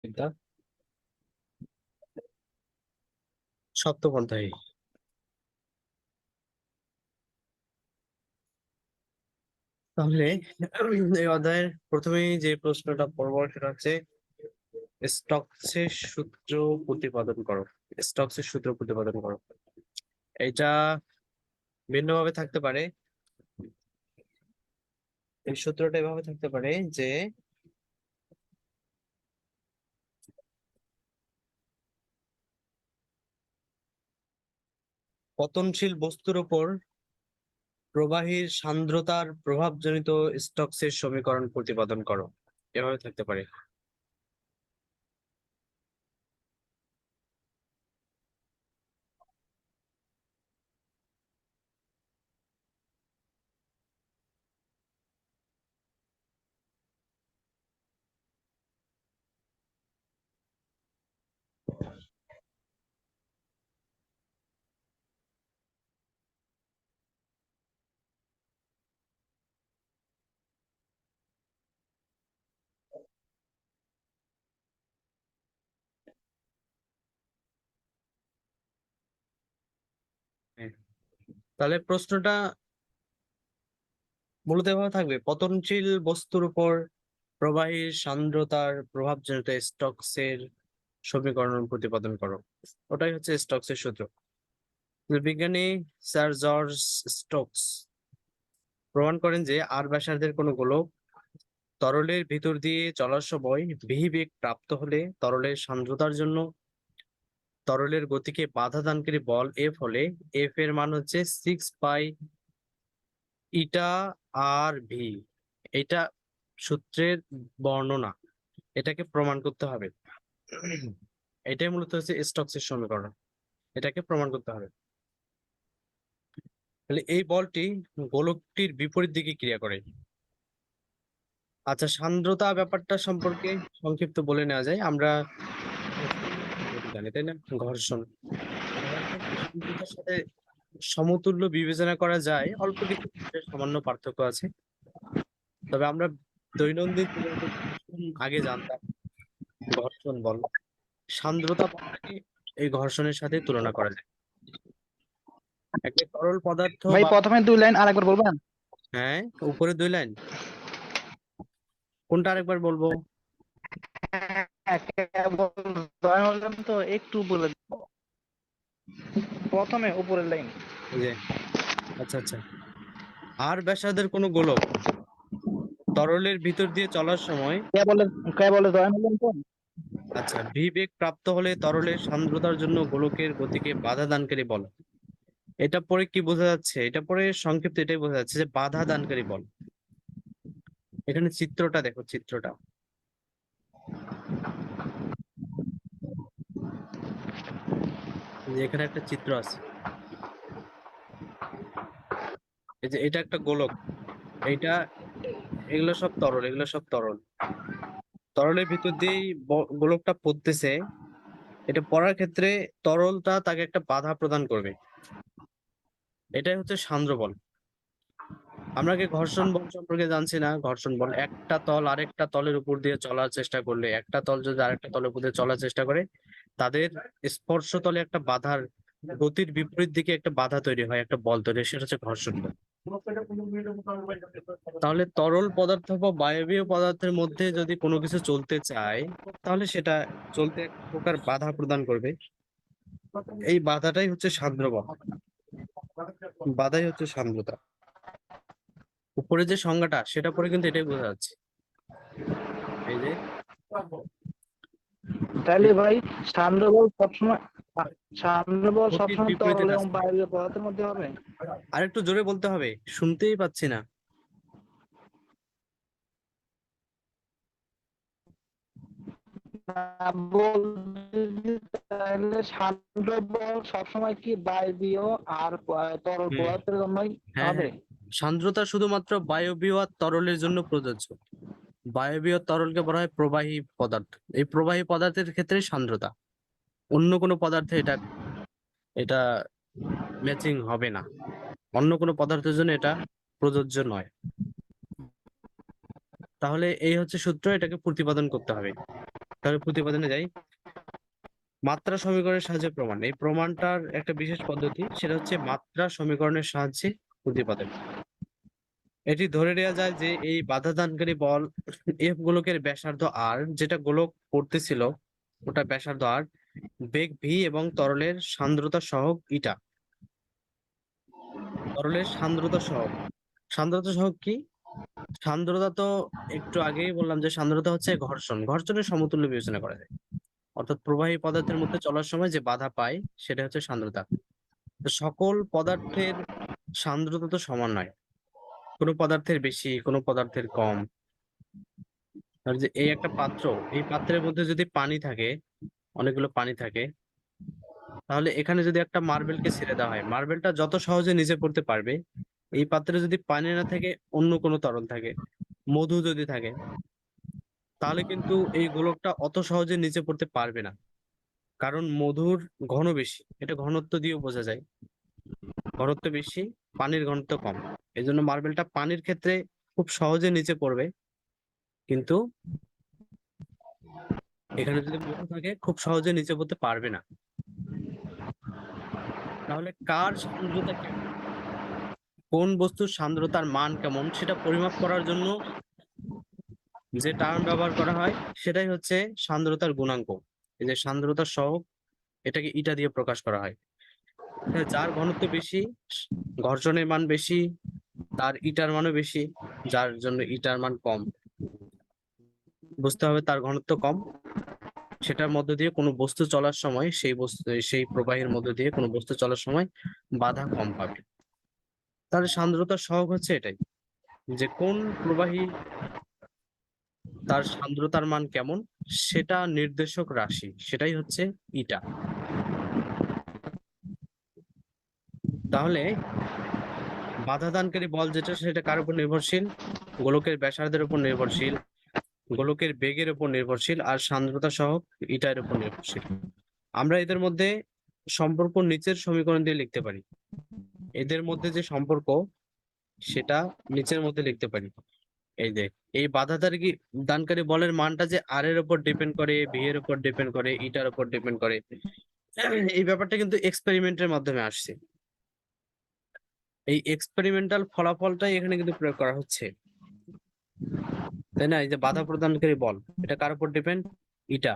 বিদ্যা সপ্তপন্থায়। তাহলে এই অধ্যায়ের প্রথমেই যে প্রশ্নটা পড়বো সেটা হচ্ছে স্টকসের সূত্র প্রতিপাদন করো। স্টকসের সূত্র প্রতিপাদন করো, এটা ভিন্নভাবে থাকতে পারে। এই সূত্রটা এভাবে থাকতে পারে যে পতনশীল বস্তুর উপর প্রবাহীর সান্দ্রতার প্রভাবজনিত স্টকসের সমীকরণ প্রতিপাদন করো, এভাবে থাকতে পারে। হ্যাঁ। তাহলে প্রশ্নটা মূলত এভাবে থাকবে, পতনশীল বস্তুর উপর প্রবাহীর সান্দ্রতার প্রভাবজনিত স্টকসের সমীকরণ প্রতিপাদন করো। ওটাই হচ্ছে স্টকসের সূত্র। বিজ্ঞানী স্যার জর্জ স্টোকস প্রমাণ করেন যে আর ব্যাসার্ধের কোনো গোলক তরলের ভিতর দিয়ে চলার সময় বিহি বেগ প্রাপ্ত হলে তরলের সান্দ্রতার জন্য তরলের গতিকে বাধা দানকারী বল এফ হলে এফ এর মান হচ্ছে 6 পাই ইটা আর ভি। এটা সূত্রের বর্ণনা, এটাকে প্রমাণ করতে হবে। এটাই মূলত হচ্ছে স্টোকসের সমীকরণ, এটাকে প্রমাণ করতে হবে। তাহলে এই বলটি গোলকটির বিপরীত দিকে ক্রিয়া করে। আচ্ছা, সান্দ্রতা ব্যাপারটা সম্পর্কে সংক্ষিপ্ত বলে নেওয়া যায়। আমরা জানি তাই না, ঘর্ষণ। সান্দ্রতার সাথে সমতুল্য বিবেচনা করা যায়, অল্প কিছু সামান্য পার্থক্য আছে। তবে আমরা দৈনন্দিন জীবনে আগে জানতাম ঘর্ষণ বল, সান্দ্রতা বলটাকে এই ঘর্ষণের সাথে তুলনা করা যায়। একটা তরল পদার্থ ভাই বা প্রথমে 2 লাইন আরেকবার বলবেন? হ্যাঁ, উপরে 2 লাইন, কোনটা আরেকবার বলবো? কেবল জয়েন হলাম তো একটু বলে দিন। প্রথমে উপরের লাইন। এই যে, আচ্ছা আচ্ছা, আর ব্যাসার্ধের কোনো গোলক তরলের ভিতর দিয়ে চলার সময় কেবলে জয়েন হলাম তো। আচ্ছা ভি বেগ প্রাপ্ত হলে তরলের সান্দ্রতার জন্য গোলকের গতিকে বাধা দানকারী বল। এটা পরে কি বোঝা যাচ্ছে? এটা পরে সংক্ষিপ্ত এটাই বোঝা যাচ্ছে যে বাধা দানকারী বল। এখানে চিত্রটা দেখো, চিত্রটা এই যে এখানে একটা চিত্র আছে। এই যে এটা একটা গোলক, এইটা, এগুলো সব তরল, এগুলো সব তরল। তরলের ভিতর দিয়েই গোলকটা পড়তেছে। এটা পড়ার ক্ষেত্রে তরলটা তাকে একটা বাধা প্রদান করবে, এটাই হচ্ছে সান্দ্র বল। আমরা কি ঘর্ষণ বল সম্পর্কে জানছি না? ঘর্ষণ বল একটা তল আরেকটা তলের উপর দিয়ে চলার চেষ্টা করলে, একটা তল যদি আরেকটা তলের উপর দিয়ে চলার চেষ্টা করে, তাদের স্পর্শ তলে একটা বাধার, গতির বিপরীত দিকে একটা বাধা তৈরি হয়, একটা বল তৈরি হয়, সেটা হচ্ছে ঘর্ষণ বল। তাহলে তরল পদার্থ বা বায়বীয় পদার্থের মধ্যে যদি কোনো কিছু চলতে চায়, তাহলে সেটা চলতে এক প্রকার বাধা প্রদান করবে। এই বাধাটাই হচ্ছে সান্দ্র বল, বাধাই হচ্ছে সান্দ্রতা। উপরে যে সংজ্ঞাটা সেটা পরে কিন্তু এটাই বোঝা যাচ্ছে। এই যে তাহলে ভাই সান্দ্র বল সবসময় সান্দ্র বল গতির সবসময় বিপরীতে তরল কাজ এবং করে। বায়বীয় পদার্থের মধ্যে হবে। আরেকটু জোরে বলতে হবে, শুনতেই পাচ্ছি না। তাহলে সান্দ্র বল সবসময় কি বায়বীয় আর তরল হুম, পদার্থের জন্যই হ্যাঁ হবে? হ্যাঁ, সান্দ্রতা শুধুমাত্র বায়বীয় আর তরলের জন্য প্রযোজ্য। বায়বীয় তরলকে বলা হয় প্রবাহী পদার্থ। এই প্রবাহী পদার্থের ক্ষেত্রে সান্দ্রতা, অন্য কোনো পদার্থে এটা এটা ম্যাচিং হবে না, অন্য কোনো পদার্থের জন্য এটা প্রযোজ্য নয়। তাহলে এই হচ্ছে সূত্র, এটাকে প্রতিপাদন করতে হবে। তাহলে প্রতিপাদনে যাই। মাত্রা সমীকরণের সাহায্যে প্রমাণ, এই প্রমাণটার একটা বিশেষ পদ্ধতি, সেটা হচ্ছে মাত্রা সমীকরণের সাহায্যে প্রতিপাদন। এটি ধরে নেওয়া যায় যে এই বাধাদানকারী বল এফ গোলকের ব্যাসার্ধ আর, যেটা গোলক করতেছিল ওটা ব্যাসার্ধ আর, বেগ ভি এবং তরলের সান্দ্রতা সহগ ইটা। তরলের সান্দ্রতা সহগ, সান্দ্রতা সহগ কি? সান্দ্রতা তো একটু আগেই বললাম যে সান্দ্রতা হচ্ছে ঘর্ষণ, ঘর্ষণের সমতুল্য বিবেচনা করা যায়। অর্থাৎ প্রবাহী পদার্থের মধ্যে চলার সময় যে বাধা পায় সেটা হচ্ছে সান্দ্রতা। তো সকল পদার্থের সান্দ্রতা তো সমান নয়, কোনো পদার্থের বেশি, কোনো পদার্থের কম। আর যে এই একটা পাত্র, এই পাত্রের মধ্যে যদি পানি থাকে, অনেকগুলো পানি থাকে, তাহলে এখানে যদি একটা মার্বেলকে ছেড়ে দেওয়া হয়, মার্বেলটা যত সহজে নিচে পড়তে পারবে। এই পাত্রে যদি পানি না থাকে, অন্য কোনো তরল থাকে, মধু যদি থাকে, তাহলে কিন্তু এই গোলকটা অত সহজে নিচে পড়তে পারবে না। কারণ মধুর ঘন বেশি, এটা ঘনত্ব দিয়েও বোঝা যায়। ঘনত্ব বেশি, পানির ঘনত্ব কম। এই জন্য মার্বেলটা পানির ক্ষেত্রে খুব সহজে নিচে পড়বে, কিন্তু এখানে যদি মধু থাকে খুব সহজে নিচে পড়তে পারবে না। তাহলে কার সান্দ্রতা কেমন, কোন বস্তুর সান্দ্রতার মান কেমন, সেটা পরিমাপ করার জন্য যে টার্ম ব্যবহার করা হয় সেটাই হচ্ছে সান্দ্রতার গুণাঙ্ক। এই যে সান্দ্রতার সহগ, এটাকে ইটা দিয়ে প্রকাশ করা হয়। যার ঘনত্ব বেশি, ঘর্ষণের মান বেশি, তার ইটার মানও বেশি। যার জন্য ইটার মান কম, বুঝতে হবে তার ঘনত্ব কম। সেটার মধ্য দিয়ে কোনো বস্তু চলার সময়, সেই বস্তু, সেই প্রবাহের মধ্য দিয়ে কোনো বস্তু চলার সময় বাধা কম পাবে। তাহলে সান্দ্রতার সহগ হচ্ছে এটাই, যে কোন প্রবাহী তার সান্দ্রতার মান কেমন, সেটা নির্দেশক রাশি, সেটাই হচ্ছে ইটা। তাহলে বাধাদানকারী বল যেটা, সেটা কার উপর নির্ভরশীল? গোলকের ব্যাসার্ধের উপর নির্ভরশীল, গোলকের বেগের উপর নির্ভরশীল, আর সান্দ্রতা সহগ ইটার উপর নির্ভরশীল। আমরা এদের মধ্যে সম্পর্ক নিচের সমীকরণ দিয়ে লিখতে পারি। এদের মধ্যে যে সম্পর্ক, সেটা নিচের মধ্যে লিখতে পারি। এই যে এই দানকারী বলের মানটা যে আর এর উপর ডিপেন্ড করে, ভি এর উপর ডিপেন্ড করে, ইটার উপর ডিপেন্ড করে, এই ব্যাপারটা কিন্তু এক্সপেরিমেন্টের মাধ্যমে আসছে। এই এক্সপেরিমেন্টাল ফলাফলটাই এখানে কিন্তু প্রয়োগ করা হচ্ছে, তাই না? এই যে বাধা প্রদানকারী বল, এটা কার উপর ডিপেন্ড? ইটা,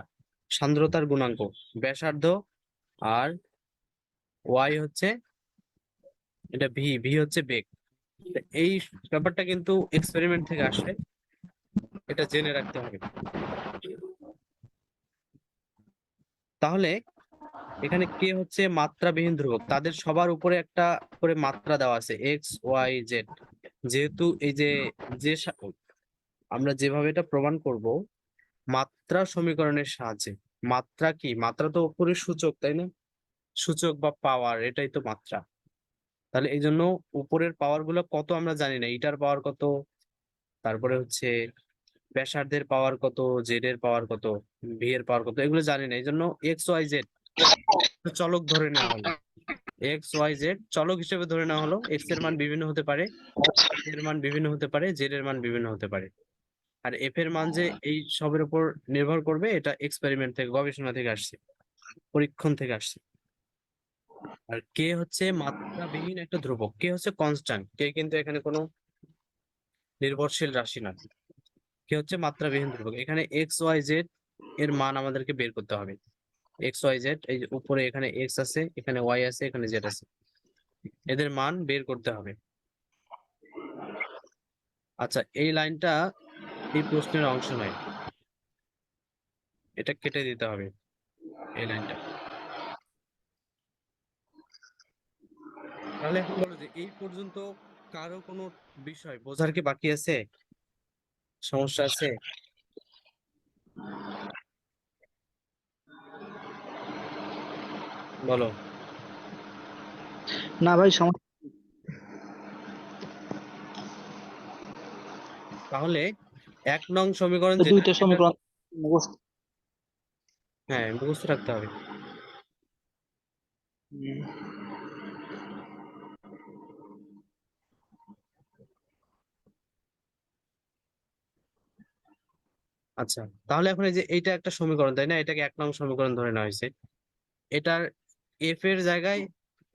সান্দ্রতার গুণাঙ্ক, ব্যাসার্ধ, আর ওয়াই হচ্ছে, এটা ভি, ভি হচ্ছে বেগ। এই ব্যাপারটা কিন্তু এক্সপেরিমেন্ট থেকে আসে, এটা জেনে রাখতে হবে। তাহলে এখানে কে হচ্ছে মাত্রাবিহীন ধ্রুবক, তাদের সবার উপরে একটা করে মাত্রা দেওয়া আছে, এক্স ওয়াই জেড। যেহেতু এই যে যে আমরা যেভাবে এটা প্রমাণ করব মাত্রা সমীকরণের সাহায্যে। মাত্রা কি? মাত্রা তো উপরে সূচক, তাই না? সূচক বা পাওয়ার, এটাই তো মাত্রা। তাহলে এই জন্য উপরের পাওয়ার গুলো কত আমরা জানি না, ইটার পাওয়ার কত, তারপরে হচ্ছে ব্যাসার্ধের পাওয়ার কত, জেড এর পাওয়ার কত, ভি এর পাওয়ার কত, এগুলো জানি না। এই জন্য এক্স ওয়াই জেড চলক ধরে নেওয়া হলো, এক্স ওয়াই জেড চলক হিসেবে ধরে নেওয়া হলো। এক্স এর মান বিভিন্ন হতে পারে, এর মান বিভিন্ন হতে পারে, জেড এর মান বিভিন্ন হতে পারে। আর এফ এর মান যে এই সবের উপর নির্ভর করবে, এটা এক্সপেরিমেন্ট থেকে, গবেষণা থেকে আসছে, পরীক্ষণ থেকে আসছে। আর কে হচ্ছে মাত্রাবিহীন একটা ধ্রুবক, কে হচ্ছে কনস্ট্যান্ট, কে কিন্তু এখানে কোনো নির্ভরশীল রাশি না। কে হচ্ছে মাত্রাবিহীন ধ্রুবক। এখানে এক্স ওয়াই জেড এর মান আমাদেরকে বের করতে হবে। এক্স ওয়াই জেড, এই যে উপরে এখানে এক্স আছে, এখানে ওয়াই আছে, এখানে জেড আছে, এদের মান বের করতে হবে। আচ্ছা, এই লাইনটা এই প্রশ্নের অংশ নয়, এটা কেটে দিতে হবে, এই লাইনটা। তাহলে এখন বলো যে এই পর্যন্ত কারো কোনো বিষয় বোঝার কি বাকি আছে, সমস্যা আছে? বলো। না ভাই, সমস্যা। তাহলে 1 নং সমীকরণ তো যেটা, দুইটা সেটা, সমীকরণ মুখস্থ। হ্যাঁ মুখস্থ রাখতে হবে। হুম। আচ্ছা, তাহলে এখন এই যে এইটা একটা সমীকরণ, তাই না? এটাকে 1 নং সমীকরণ ধরে নেওয়া হয়েছে। এটার এফ এর জায়গায়,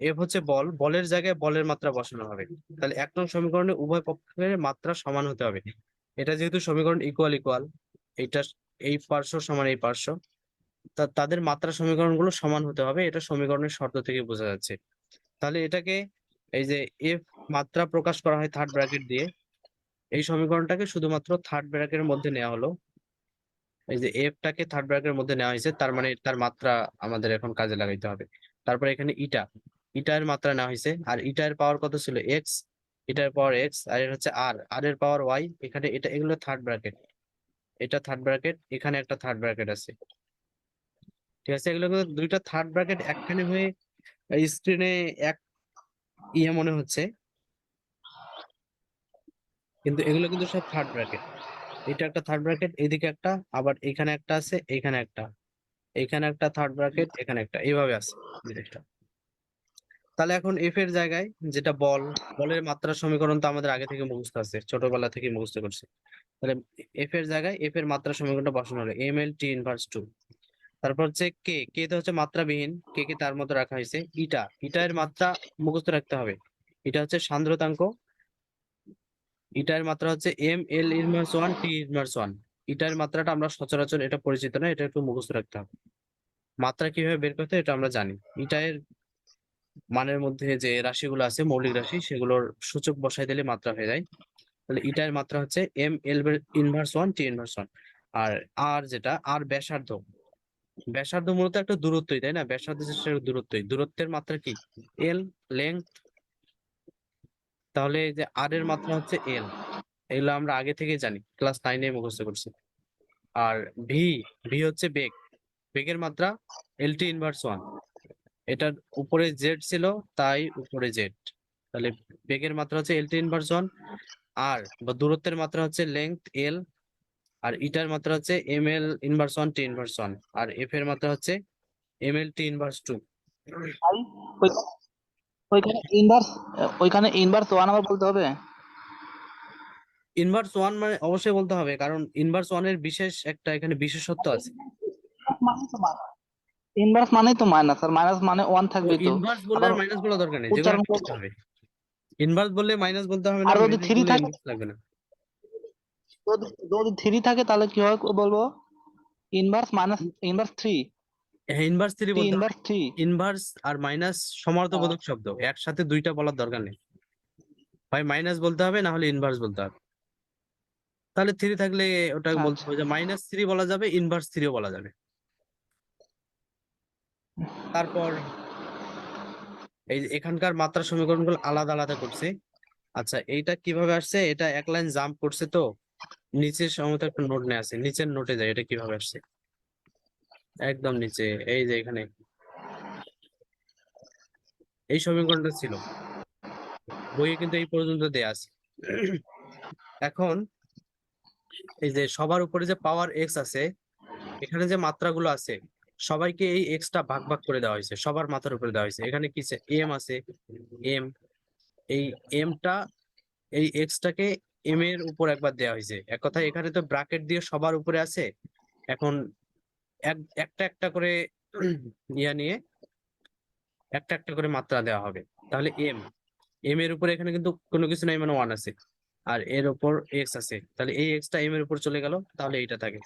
এফ হচ্ছে বল, বলের জায়গায় বলের মাত্রা বসানো হবে। তাহলে 1 নং সমীকরণে উভয় পক্ষের মাত্রা সমান হতে হবে। এটা যেহেতু সমীকরণ ইকুয়াল ইকুয়াল, এইটা এই পার্শ্ব সমান এই পার্শ্ব, তাদের মাত্রা সমীকরণগুলো সমান হতে হবে, এটা সমীকরণের শর্ত থেকে বোঝা যাচ্ছে। তাহলে এটাকে, এই যে এফ মাত্রা প্রকাশ করা হয় থার্ড ব্র্যাকেট দিয়ে, এই সমীকরণটাকে শুধুমাত্র থার্ড ব্র্যাকেটের মধ্যে নেওয়া হলো। এই যে এফটাকে থার্ড ব্র্যাকেটের মধ্যে নেওয়া হয়েছে, তার মানে তার মাত্রা আমাদের এখন কাজে লাগাইতে হবে। তারপরে এখানে ইটা এর মাত্রা নেওয়া হয়েছে, আর ইটা এর পাওয়ার কত ছিল? এক্স। ইটার পাওয়ার এক্স, আর এর হচ্ছে আর এর পাওয়ার ওয়াই। এখানে এটা, এগুলো থার্ড ব্র্যাকেট, এটা থার্ড ব্র্যাকেট, এখানে একটা থার্ড ব্র্যাকেট আছে। ঠিক আছে, এগুলো কিন্তু দুইটা থার্ড ব্র্যাকেট একখানে হয়ে স্ক্রিনে এক মনে হচ্ছে, কিন্তু এগুলো কিন্তু সব থার্ড ব্র্যাকেট। এটা একটা থার্ড ব্র্যাকেট, এদিকে একটা, আবার এখানে একটা আছে, এখানে একটা, এখানে একটা থার্ড ব্র্যাকেট, এখানে একটা, এইভাবে আছে জিনিসটা। তাহলে এখন এফ এর জায়গায়, যেটা বলের মাত্রা সমীকরণ তো আমাদের আগে থেকে মুখস্থ আছে, ছোটবেলা থেকে মুখস্থ করছে। তাহলে এফ এর জায়গায় এফ এর মাত্রা সমীকরণটা বসানো হলো, এম এল টি ইনভার্স 2। তারপর হচ্ছে কে তো হচ্ছে মাত্রাবিহীন, কে তার মতো রাখা হয়েছে। ইটা এর মাত্রা মুখস্থ রাখতে হবে, এটা হচ্ছে সান্দ্রতাঙ্ক। ইটা এর মাত্রা হচ্ছে M L inverse 1 T inverse 1। Eta এর মাত্রাটা আমরা সচরাচর এটা পরিচিত না, এটা একটু মুখস্থ রাখতে হবে। মাত্রা কিভাবে বের করতে হয় এটা আমরা জানি। ইটা এর মানের মধ্যে যে রাশিগুলো আছে, মৌলিক রাশি, সেগুলোর সূচক বসাই দিলে মাত্রা হয়ে যায়। তাহলে ইটা এর মাত্রা হচ্ছে M L inverse 1 T inverse 1। আর যেটা ব্যাসার্ধ, ব্যাসার্ধ মূলত একটা দূরত্বই, তাই না? ব্যাসার্ধ হচ্ছে একটা দূরত্বই, দূরত্বের মাত্রা কি? এল, লেংথ। তাহলে এই যে আর এর মাত্রা হচ্ছে এল, এগুলো আমরা আগে থেকে জানি, ক্লাস 9-এ মুখস্থ করছি। আর ভি, হচ্ছে বেগ, বেগের মাত্রা এল টি ইনভার্স 1। এটার উপরে জেড ছিল, তাই উপরে জেড। তাহলে বেগের মাত্রা হচ্ছে এল টি ইনভার্স 1। আর বা দূরত্বের মাত্রা হচ্ছে লেংথ এল। আর ইটার মাত্রা হচ্ছে M L inverse 1 T inverse 1। আর এফ এর মাত্রা হচ্ছে এম এল টি ইনভার্স 2। ভাই, ওই- ওইখানে ইনভার্স ওয়ান আবার বলতে হবে? ইনভার্স 1 মানে অবশ্যই বলতে হবে, কারণ ইনভার্স 1 এর বিশেষ একটা এখানে বিশেষত্ব আছে। ইনভার্স মানেই তো মাইনাস, আর মাইনাস মানে ওয়ান ও, থাকবেই তো। ইনভার্স বললে আবার আর মাইনাস বলা দরকার নেই, যে কোনো উচ্চারণ একটা বলতে করবো। হবে। ইনভার্স বললে মাইনাস বলতে হবে না, আর যদি মাইনাস থ্রি বললে থাকে, ইনভার্স লাগবে না। যদি থ্রি থাকে তাহলে কি হয় বলবো? ইনভার্স মাইনাস ইনভার্স থ্রি, হ্যাঁ, ইনভার্স 3 টি বলতে হবে। Inverse three. ইনভার্স আর মাইনাস সমার্থবোধক শব্দ, একসাথে দুইটা বলার দরকার নেই। হয় মাইনাস বলতে হবে, না হলে ইনভার্স বলতে হবে। তাহলে 3 থাকলে ওটা বলতে আচ্ছা, হবে যে -3 বলা যাবে, ইনভার্স 3ও বলা যাবে। তারপর এই যে এখানকার মাত্রা সমীকরণগুলো আলাদা আলাদা করছে। আচ্ছা, এইটা কিভাবে আসছে? এটা এক লাইন জাম্প করছে তো, নিচের সমত একটা নোট নিয়ে আছে, নিচের নোটে যায় এটা কিভাবে আসছে। একদম নিচে, এই যে এখানে এই সমীকরণটা ছিল, বইয়ে কিন্তু এই পর্যন্ত দেয়া আছে। এখন এই যে সবার উপরে যে পাওয়ার এক্স আছে, এখানে যে মাত্রাগুলো আছে, সবাইকে এই এক্সটা ভাগ ভাগ করে দেওয়া হয়েছে, সবার মাথার উপরে দেওয়া হয়েছে। এখানে কি এম আছে, এম, এই এমটা, এই এক্সটাকে এম এর উপর একবার দেওয়া হয়েছে। এক কথায় এখানে তো ব্র্যাকেট দিয়ে সবার উপরে আছে। এখন একটা একটা করে নিয়ে একটা একটা করে মাত্রা দেওয়া হবে। তাহলে এম এর উপরে এখানে কিন্তু কোনো কিছু নাই, মানে 1 আছে। আর এর উপর এক্স আছে, তাহলে এই এক্সটা এম এর উপর চলে গেল, তাহলে এইটা থাকে।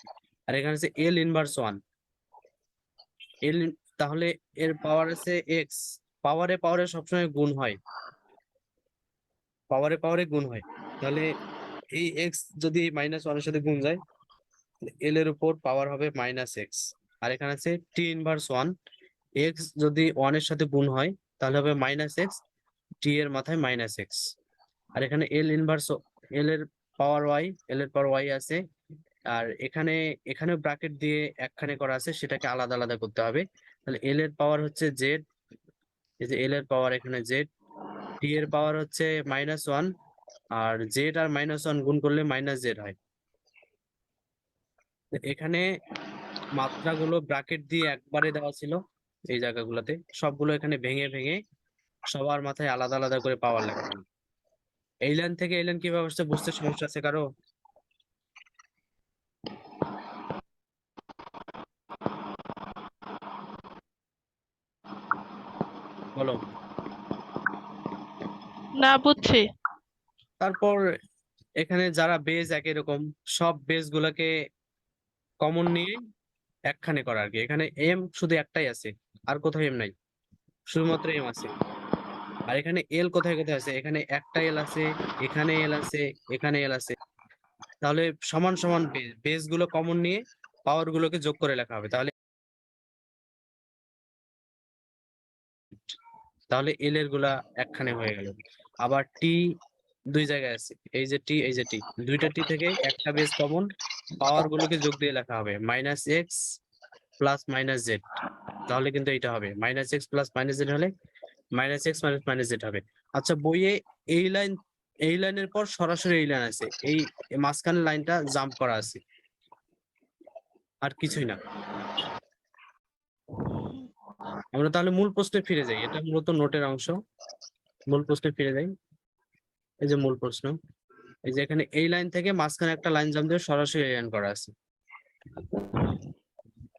আর এখানে আছে এল ইনভার্স 1, এল, তাহলে এর পাওয়ার আছে এক্স। পাওয়ারে সবসময় গুণ হয়, পাওয়ারে গুণ হয়। তাহলে এই এক্স যদি -1 এর সাথে গুণ যায়, এল এর উপর পাওয়ার হবে -x। আর এখানে আছে টি ইনভার্স 1, এক্স যদি 1 এর সাথে গুণ হয় তাহলে হবে -x, টি এর মাথায় -x। আর এখানে এল এর পাওয়ার ওয়াই, এল এর পাওয়ার ওয়াই আছে। আর এখানে ব্র্যাকেট দিয়ে একখানে করা আছে, সেটাকে আলাদা আলাদা করতে হবে। তাহলে এল এর পাওয়ার হচ্ছে জেড, এই যে এল এর পাওয়ার এখানে জেড, টি এর পাওয়ার হচ্ছে -1, আর জেড আর -1 গুণ করলে -z হয়। তো এখানে মাত্রাগুলো ব্র্যাকেট দিয়ে একবারে দেওয়া ছিল, এই জায়গাগুলোতে সবগুলো এখানে ভেঙে ভেঙে সবার মাথায় আলাদা আলাদা করে পাওয়ার লেখা হলো। এই লাইন থেকে এই লাইন কিভাবে আসছে বুঝতে সমস্যা আছে কারো? বলো। না বুঝছি। তারপর এখানে যারা বেজ একই রকম, সব বেজ গুলাকে কমন নিয়ে একখানে করা আর কি। এখানে এম শুধু একটাই আছে, আর কোথাও এম নাই, শুধুমাত্র এম আছে। আর এখানে এল কোথায় কোথায় আছে, এখানে একটা এল আছে, এখানে এল আছে, এখানে এল আছে। তাহলে সমান সমান বেজ গুলো কমন নিয়ে পাওয়ার গুলোকে যোগ করে লেখা হবে। তাহলে তাহলে এল এর গুলা একখানে হয়ে গেল। আবার টি দুই জায়গায় আছে, এই যে টি, এই যে টি, দুইটা টি থেকে একটা বেজ কমন, পাওয়ার গুলোকে যোগ দিয়ে লেখা হবে minus X plus minus Z. তাহলে কিন্তু এটা হবে minus X plus minus Z, হলে minus X minus minus Z হবে। আচ্ছা, বইয়ে এই লাইনের পর সরাসরি এই লাইন আছে, এই মাঝখানের লাইনটা জাম্প করা আছে, আর কিছুই না। আমরা তাহলে মূল প্রশ্নে ফিরে যাই, এটা মূলত নোটের অংশ। মূল প্রশ্নে ফিরে যাই, এই যে মূল প্রশ্ন, এই যে এখানে এই লাইন থেকে মাঝখানে একটা লাইন জাম্প দিয়ে সরাসরি এই লাইন করা আছে।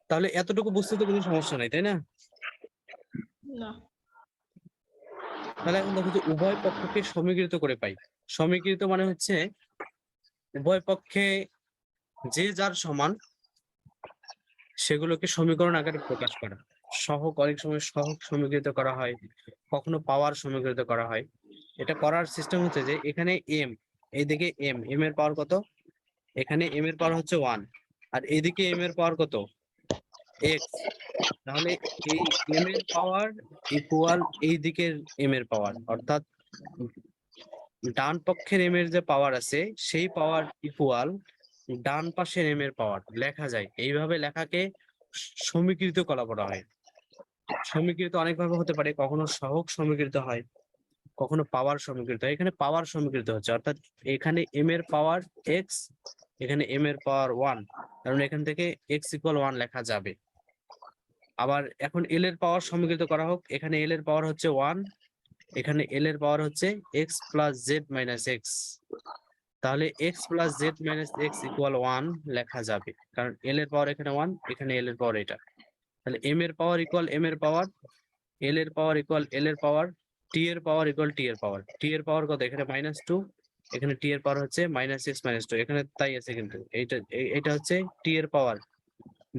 তাহলে এতটুকু বুঝতে তো কোনো সমস্যা নাই, তাই না? না। তাহলে এখন দেখো যে উভয় পক্ষকে সমীকৃত করে পাই। সমীকৃত মানে হচ্ছে উভয় পক্ষে যে যার সমান সেগুলোকে সমীকরণ আকারে প্রকাশ করা। সহগ, অনেক সময় সহগ সমীকৃত করা হয়, কখনো পাওয়ার সমীকৃত করা হয়। এটা করার সিস্টেম হচ্ছে যে এখানে এম, এইদিকে এম, এম এর পাওয়ার কত, এখানে এম এর পাওয়ার হচ্ছে 1, আর এইদিকে এম এর পাওয়ার কত, এক্স। তাহলে এই এম এর পাওয়ার ইকুয়াল এই দিকের এম এর পাওয়ার, অর্থাৎ ডান পক্ষের এম এর যে পাওয়ার আছে সেই পাওয়ার ইকুয়াল ডান পাশের এম এর পাওয়ার লেখা যায়। এইভাবে লেখাকে সমীকৃত করা বলা হয়। সমীকৃত অনেকভাবে হতে পারে, কখনো সহগ সমীকৃত হয়, কখনো পাওয়ার সমীকৃত হয়। এখানে পাওয়ার সমীকৃত হচ্ছে, অর্থাৎ এখানে এম এর পাওয়ার এক্স, এখানে এম এর পাওয়ার 1, কারণ এখান থেকে এক্স ইকুয়াল 1 লেখা যাবে। আবার এখন এল এর পাওয়ার সমীকৃত করা হোক, এখানে এল এর পাওয়ার হচ্ছে 1, এখানে এল এর পাওয়ার হচ্ছে X plus Z minus X. তাহলে X plus Z minus X equal 1 লেখা যাবে, কারণ এল এর পাওয়ার এখানে 1, এখানে এল এর পাওয়ার এটা। তাহলে এম এর পাওয়ার ইকুয়াল এম এর পাওয়ার, এল এর পাওয়ার ইকুয়াল এল এর পাওয়ার, টি এর পাওয়ার ইকুয়াল টি এর পাওয়ার। টি এর পাওয়ার কত, এখানে -2, এখানে টি এর পাওয়ার হচ্ছে -6 -2, এখানে তাই আছে, কিন্তু এইটা হচ্ছে টি এর পাওয়ার,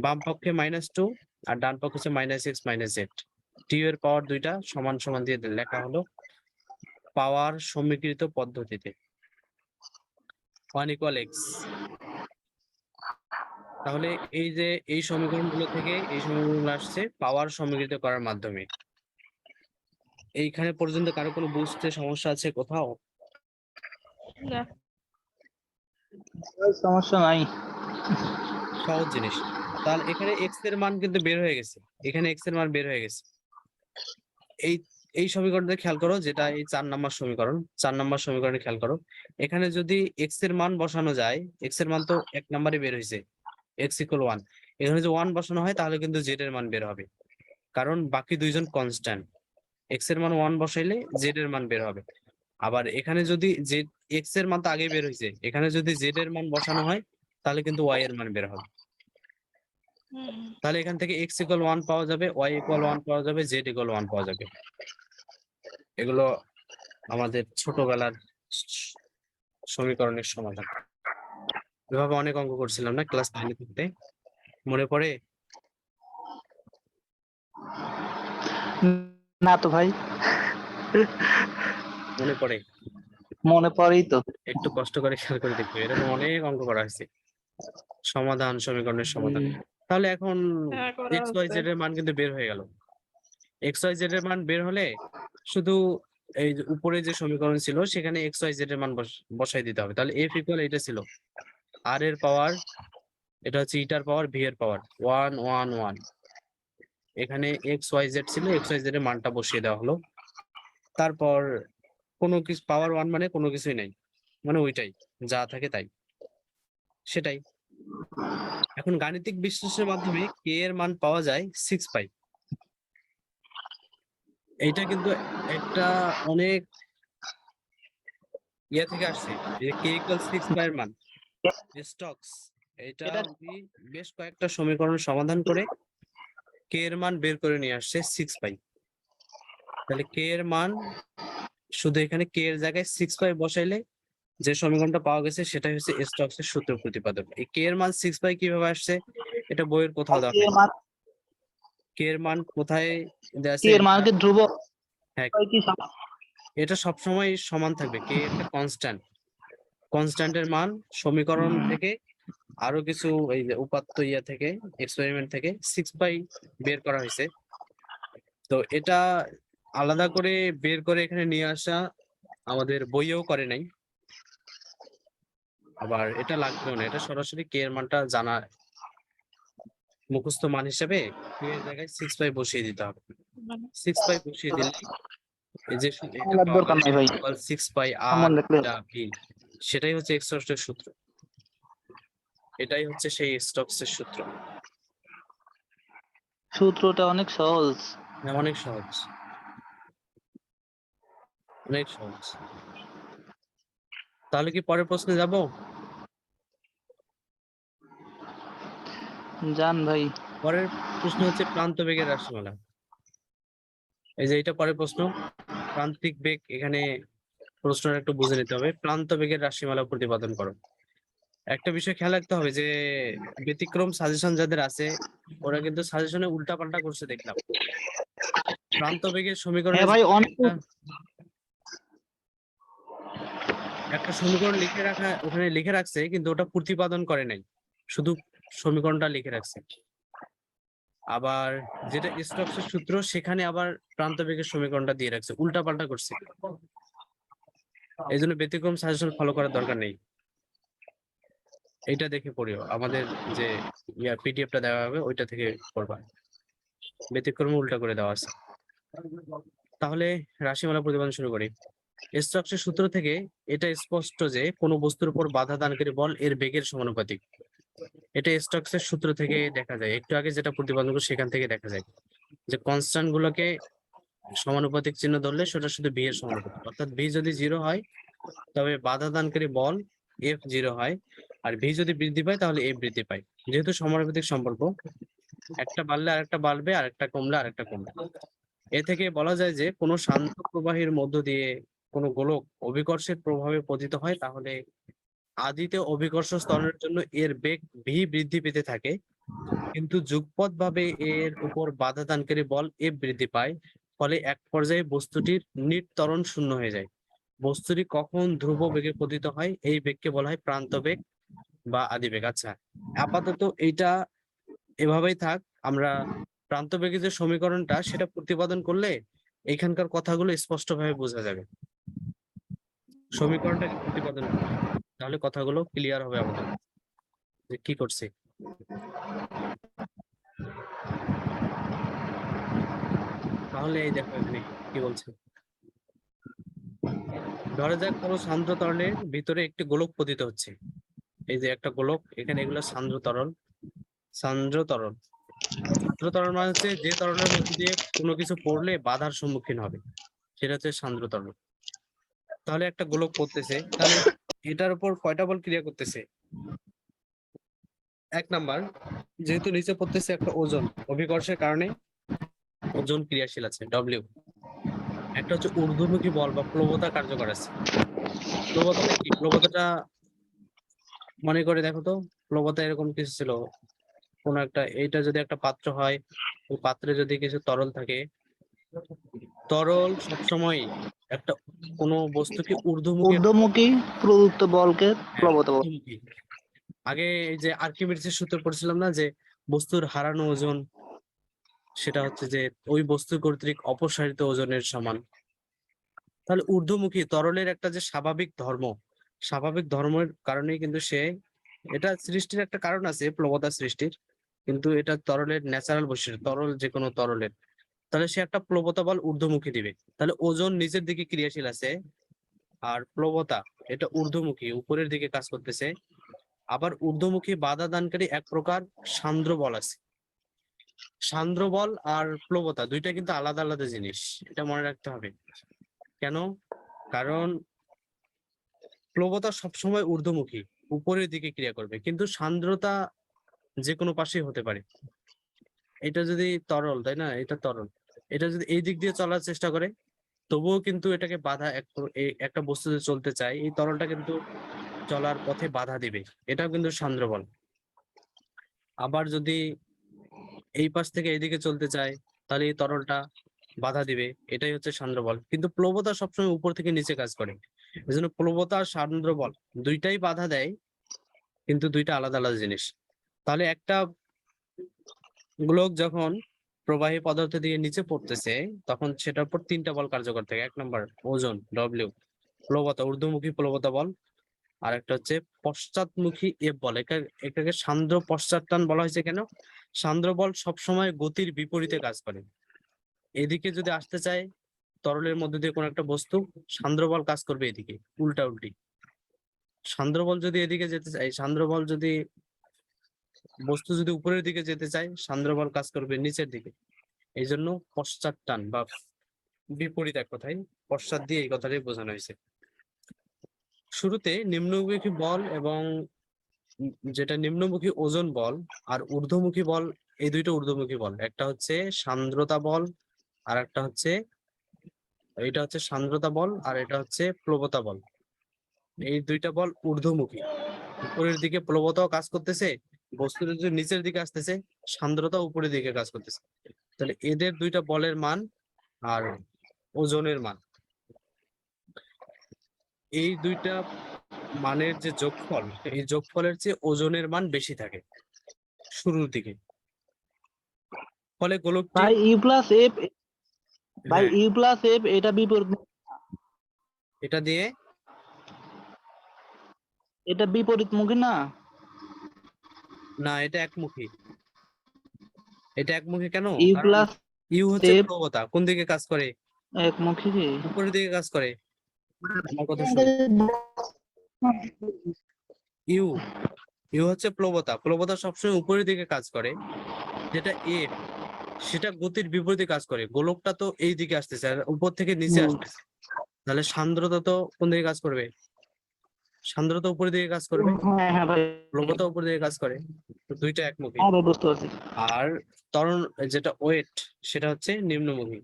বাম পক্ষে -2 আর ডান পক্ষে হচ্ছে -6 - z। টি এর পাওয়ার দুইটা সমান সমান দিয়ে লেখা হলো পাওয়ার সমীকৃত পদ্ধতিতে 1 = x। তাহলে এই যে এই সমীকরণগুলো থেকে এই সমীকরণগুলো আসছে পাওয়ার সমীকৃত করার মাধ্যমে। এইখানে পর্যন্ত কারো কোনো বুঝতে সমস্যা আছে কোথাও? না। সমস্যা নাই। সহজ জিনিস। তাহলে এখানে এক্স এর মান কিন্তু বের হয়ে গেছে, এখানে এক্স এর মান বের হয়ে গেছে। এই এই সমীকরণটা খেয়াল করো, যেটা এই 4 নম্বর সমীকরণ, 4 নম্বর সমীকরণে খেয়াল করো। এখানে যদি এক্স এর মান বসানো যায়, এক্স এর মান তো 1 নম্বরে বের হয়েছে, এক্স ইকুয়াল 1। এখানে যদি 1 বসানো হয় তাহলে কিন্তু জেড এর মান বের হবে, কারণ বাকি দুইজন কনস্ট্যান্ট। এক্স এর মান 1 বসাইলে জেড এর মান বের হবে। আবার এখানে যদি জেড, এক্স এর মান তো আগে বের হয়েছে, এখানে যদি জেড এর মান বসানো হয় তাহলে কিন্তু ওয়াই এর মান বের হবে। তাহলে এখান থেকে x = 1 পাওয়া যাবে, y = 1 পাওয়া যাবে, z = 1 পাওয়া যাবে। এগুলো আমাদের ছোটবেলার সমীকরণের সমাধান। এভাবে অনেক অঙ্ক করছিলাম না ক্লাস 9 থেকে, মনে পড়ে? না তো ভাই, মনে পড়ে? মনে পড়েই তো। একটু কষ্ট করে খেয়াল করে দেখবে, এরকম অনেক অঙ্ক করা হয়েছে, সমাধান, সমীকরণের সমাধান। তাহলে এখন হ্যাঁ, করা x y z হচ্ছে। এর মান কিন্তু বের হয়ে গেল। x y z এর মান বের হলে শুধু এই যে উপরে যে সমীকরণ ছিল সেখানে x y z এর মান বসাই দিতে হবে। তাহলে f = এটা ছিল r এর পাওয়ার, এটা হচ্ছে ইটার পাওয়ার, v এর পাওয়ার 1 1 1। এখানে x y z ছিল, x y z এর মানটা বসিয়ে দেওয়া হলো। তারপর কোনো কিছু পাওয়ার 1 মানে কোনো কিছুই নাই, মানে ওইটাই যা থাকে তাই, সেটাই। এখন গাণিতিক বিশ্লেষণের মাধ্যমে k এর মান পাওয়া যায় 6 পাই। এইটা কিন্তু একটা অনেক ইয়ে থেকে আসছে, এই k = 6 পাই এর মান স্টকস। এটা এটা উনি বেশ কয়েকটা সমীকরণ সমাধান করে k এর মান বের করে নিয়ে আসছে 6 পাই। তাহলে কে এর মান শুধু এখানে কে এর জায়গায় 6 পাই বসাইলে যে সমীকরণটা পাওয়া গেছে সেটাই হচ্ছে স্টোকসের সূত্র প্রতিপাদক। এই কে এর মান 6 পাই কিভাবে আসছে, এটা বইয়ের কোথাও দেওয়া কে হয় এর মান কে এর মান কোথায় দেওয়া কে আছে এর মান কি ধ্রুবক হ্যাঁ হয় কি সমান? এটা সবসময় সমান থাকবে, কে একটা কনস্ট্যান্টের মান সমীকরণ থেকে আরো কিছু এই যে উপাত্ত ইয়া থেকে এক্সপেরিমেন্ট থেকে 6 পাই বের করা হয়েছে। তো এটা আলাদা করে বের করে এখানে নিয়ে আসা আমাদের বইয়েও করে নাই, আবার এটা লাগবেও না, এটা সরাসরি কে এর মানটা জানা মুখস্থ মান হিসেবে কে এর জায়গায় 6 পাই বসিয়ে দিতে হবে। 6 পাই বসিয়ে দিলে এই যে এটা আমার পাওয়া দরকার গেল নাই ভাই, 6 পাই আর সমান লিখলে এটা ভি, সেটাই হচ্ছে স্টোকসের সূত্র, এটাই হচ্ছে সেই স্টোকসের সূত্র। সূত্রটা অনেক সহজ। হ্যাঁ, অনেক সহজ, অনেক সহজ। তাহলে কি পরের প্রশ্নে যাব? জান ভাই। পরের প্রশ্ন হচ্ছে প্রান্ত বেগের রাশিমালা। এই যে এটা পরের প্রশ্ন, প্রান্তিক বেগ, এখানে প্রশ্নটা একটু বুঝে নিতে হবে। প্রান্ত বেগের রাশিমালা প্রতিপাদন করো। একটা বিষয় খেয়াল রাখতে হবে যে ব্যতিক্রম সাজেশন যাদের আছে ওরা কিন্তু সাজেশনে উল্টা পাল্টা করছে দেখলাম। প্রান্ত বেগের সমীকরণে হ্যাঁ ভাই, অনেক একটা সমীকরণ লিখে রাখা ওখানে লিখে রাখছে কিন্তু ওটা প্রতিপাদন করে নাই, শুধু সমীকরণটা লিখে রাখছে। আবার যেটা স্টোকসের সূত্র সেখানে আবার প্রান্ত বেগের সমীকরণটা দিয়ে রাখছে, উল্টা পাল্টা করছে। এই জন্য ব্যতিক্রম সাজেশন ফলো করার দরকার নেই, এইটা দেখে পড়িও, আমাদের যে পিডিএফটা দেওয়া হবে ওইটা থেকে পড়বা, ব্যতিক্রম উল্টা করে দেওয়া আছে। তাহলে রাশিমালা প্রতিপাদন শুরু করি। স্টোকসের সূত্র থেকে এটা স্পষ্ট যে কোনো বস্তুর উপর বাধা দানকারী বল এর বেগের সমানুপাতিক। এটা স্টোকসের সূত্র থেকে দেখা যায়, একটু আগে যেটা প্রতিপাদন করছি সেখান থেকে দেখা যায় যে কনস্ট্যান্ট গুলোকে সমানুপাতিক চিহ্ন ধরলে সেটা শুধু ভি এর সমানুপাতিক, অর্থাৎ ভি যদি 0 হয় তবে বাধা দানকারী বল এফ 0 হয়, আর ভি যদি বৃদ্ধি পায় তাহলে এফ বৃদ্ধি পায়। যেহেতু সমানুপাতিক সম্পর্ক, একটা বাড়লে আরেকটা বাড়বে, আরেকটা কমলে আরেকটা কমবে। এ থেকে বলা যায় যে কোনো শান্ত প্রবাহের মধ্য দিয়ে কোনো গোলক অভিকর্ষের প্রভাবে পতিত হয় তাহলে আদিতে অভিকর্ষ ত্বরণের জন্য এর বেগ ভি বৃদ্ধি পেতে থাকে, কিন্তু যুগপৎ ভাবে এর উপর বাধা দানকারী বল এফ বৃদ্ধি পায়, ফলে এক পর্যায়ে বস্তুটির নিট ত্বরণ শূন্য হয়ে যায়। বস্তুটি কখন ধ্রুব বেগে পতিত হয় এই বেগকে বলা হয় প্রান্ত বেগ বা আদিবেগ। আচ্ছা, আপাতত এইটা এভাবেই থাক, আমরা প্রান্ত বেগের যে সমীকরণটা সেটা প্রতিপাদন করলে এখানকার কথাগুলো স্পষ্টভাবে বোঝা যাবে। সমীকরণটাকে প্রতিপাদন করি, তাহলে কথাগুলো ক্লিয়ার হবে আমাদের যে কি করছে। তাহলে এই দেখো এখানে কি বলছে, ধরা যাক কোনো সান্দ্র তরলের ভিতরে একটি গোলক পতিত হচ্ছে। এই যে একটা গোলক, এখানে এগুলো সান্দ্র তরল। সান্দ্র তরল, সান্দ্র তরল মানে হচ্ছে যে তরলের মধ্যে দিয়ে কোনো কিছু পড়লে বাধার সম্মুখীন হবে, সেটা হচ্ছে সান্দ্র তরল। তাহলে একটা গোলক পড়তেছে, তাহলে এটার উপর কয়টা বল ক্রিয়া করতেছে? 1 নাম্বার, যেহেতু নিচে পড়তেছে একটা ওজন, অভিকর্ষের কারণে ওজন ক্রিয়াশীল আছে ডব্লিউ। একটা হচ্ছে ঊর্ধ্বমুখী বল বা প্লবতা কার্যকর আছে। প্লবতাটা কি? প্লবতাটা মনে করে দেখো তো, প্লবতা এরকম কিছু ছিল, কোন একটা, এইটা যদি একটা পাত্র হয়, ওই পাত্রে যদি কিছু তরল থাকে, তরল সবসময় একটা কোনো বস্তুকে ঊর্ধ্বমুখী ঊর্ধ্বমুখী প্রযুক্ত বলকে হ্যাঁ, প্লবতা বলে। ঊর্ধ্বমুখী। আগে এই যে আর্কিমিডিসের সূত্র পড়ছিলাম না যে বস্তুর হারানো ওজন সেটা হচ্ছে যে ওই বস্তু কর্তৃক অপসারিত ওজনের সমান। তাহলে ঊর্ধ্বমুখী তরলের একটা যে স্বাভাবিক ধর্মের কারণেই কিন্তু সে, এটা সৃষ্টির একটা কারণ আছে প্লবতা সৃষ্টির, কিন্তু এটা তরলের ন্যাচারাল বৈশিষ্ট্য, তরল যে কোনো তরলের। তাহলে সে একটা প্লবতা বল ঊর্ধ্বমুখী দিবে, তাহলে ওজন নিচের দিকে ক্রিয়াশীল আছে, আর প্লবতা এটা ঊর্ধ্বমুখী উপরের দিকে কাজ করতেছে। আবার ঊর্ধ্বমুখী বাধা দানকারী এক প্রকার সান্দ্র বল আছে। সান্দ্র বল আর প্লবতা দুইটা কিন্তু আলাদা আলাদা জিনিস, এটা মনে রাখতে হবে। কেন? কারণ প্লবতা সবসময় ঊর্ধ্বমুখী উপরের দিকে ক্রিয়া করবে, কিন্তু সান্দ্রতা যে কোনো পাশেই হতে পারে। এটা যদি তরল, তাই না, এটা তরল, এটা যদি এই দিক দিয়ে চলার চেষ্টা করে তবুও কিন্তু এটাকে বাধা একটা বস্তু যদি চলতে চায় এই তরলটা কিন্তু চলার পথে বাধা দিবে, এটাও কিন্তু সান্দ্র বল। আবার যদি এই পাশ থেকে এইদিকে চলতে চায় তাহলে এই তরলটা বাধা দিবে, এটাই হচ্ছে সান্দ্র বল। কিন্তু প্লবতা সবসময় উপর থেকে নিচে কাজ করে, এই জন্য প্লবতা আর সান্দ্র বল দুইটাই বাধা দেয়, কিন্তু দুইটা আলাদা আলাদা জিনিস। তাহলে একটা গোলক যখন প্রবাহী পদার্থ দিয়ে নিচে পড়তেছে তখন সেটার উপর তিনটা বল কার্যকর থাকে। এক নম্বর ওজন ডব্লিউ, প্লবতা ঊর্ধ্বমুখী প্লবতা বল, আর একটা হচ্ছে পশ্চাৎমুখী এফ বল। এটাকে সান্দ্র পশ্চাৎটান বলা হয়েছে কেন? সান্দ্র বল সবসময় গতির বিপরীতে কাজ করে। এদিকে যদি আসতে চায় তরলের মধ্যে দিয়ে কোন একটা বস্তু, সান্দ্র বল কাজ করবে এদিকে উল্টা উল্টি। সান্দ্র বল যদি এদিকে যেতে চায়, সান্দ্র বল যদি বস্তু যদি উপরের দিকে যেতে চায় সান্দ্র বল কাজ করবে নিচের দিকে। এই জন্য পশ্চাৎটান বা বিপরীত এক কথায় পশ্চাৎ দিয়ে এই কথাটাই বোঝানো হয়েছে। শুরুতে নিম্নমুখী বল এবং যেটা নিম্নমুখী ওজন বল আর ঊর্ধ্বমুখী বল, এই দুইটা ঊর্ধ্বমুখী বল। একটা হচ্ছে সান্দ্রতা বল আর একটা হচ্ছে এটা হচ্ছে সান্দ্রতা বল আর এটা হচ্ছে প্লবতা বল। এই দুইটা বল ঊর্ধ্বমুখী, উপরের দিকে প্লবতাও কাজ করতেছে, বস্তুটা যদি নিচের দিকে আসতেছে সান্দ্রতা উপরের দিকে কাজ করতেছে। তাহলে এদের দুইটা বলের মান আর ওজনের মান, এই দুইটা মানের যে যোগফল, এই যোগফলের চেয়ে ওজনের মান বেশি থাকে শুরুর দিকে। ফলে গোলকটি ভাই ইউ প্লাস এফ, ভাই হ্যাঁ, ইউ প্লাস এফ এটা বিপরীত, এটা দিয়ে এটা বিপরীতমুখী না? না, এটা একমুখী। এটা একমুখী কেন? ইউ কারণ প্লাস ইউ হচ্ছে এফ প্রবণতা, কোন দিকে কাজ করে? একমুখী কি? উপরের দিকে কাজ করে। আমার কথা শুন, ইউ ইউ হচ্ছে প্লবতা, প্লবতা সবসময় উপরের দিকে কাজ করে। যেটা এফ সেটা গতির বিপরীতে কাজ করে। গোলকটা তো এই দিকে আসতেছে আর উপর থেকে নিচে আসতেছে, তাহলে সান্দ্রতা তো কোন দিকে কাজ করবে? সান্দ্রতা উপরের দিকে কাজ করবে, হ্যাঁ হ্যাঁ ভাই, প্লবতা উপরের দিকে কাজ করে। তো দুইটা একমুখী। হ্যাঁ ভাই বুঝতে পারছি। আর ত্বরণ যেটা ওয়েট সেটা হচ্ছে নিম্নমুখী,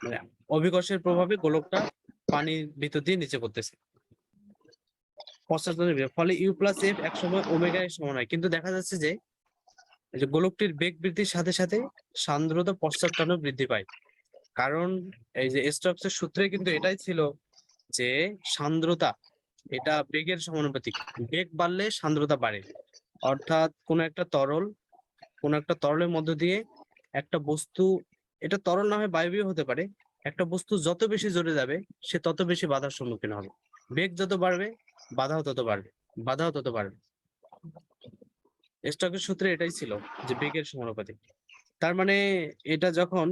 মানে অভিকর্ষের প্রভাবে গোলকটা পানির ভিতর দিয়ে নিচে পড়তেছে পশ্চাৎ। ফলে ইউ প্লাস এফ একসময় ওমেগা এর সমান হয়, কিন্তু দেখা যাচ্ছে যে এই যে গোলকটির বেগ বৃদ্ধির সাথে সাথে সান্দ্রতা পশ্চাৎটানও বৃদ্ধি পায়। কারণ এই যে স্টোকসের সূত্রে কিন্তু এটাই ছিল যে সান্দ্রতা এটা বেগের সমানুপাতিক, বেগ বাড়লে সান্দ্রতা বাড়ে। অর্থাৎ কোন একটা তরলের মধ্য দিয়ে একটা বস্তু, এটা তরল না হয় বায়বীয় হতে পারে, একটা বস্তু যত বেশি জোরে যাবে সে তত বেশি বাধার সম্মুখীন হবে। বেগ যত বাড়বে বাধাও তত বাড়বে, বাধাও তত বাড়বে। স্টোকের সূত্রে এটাই ছিল যে বেগের সমানুপাতিক। তার মানে এটা যখন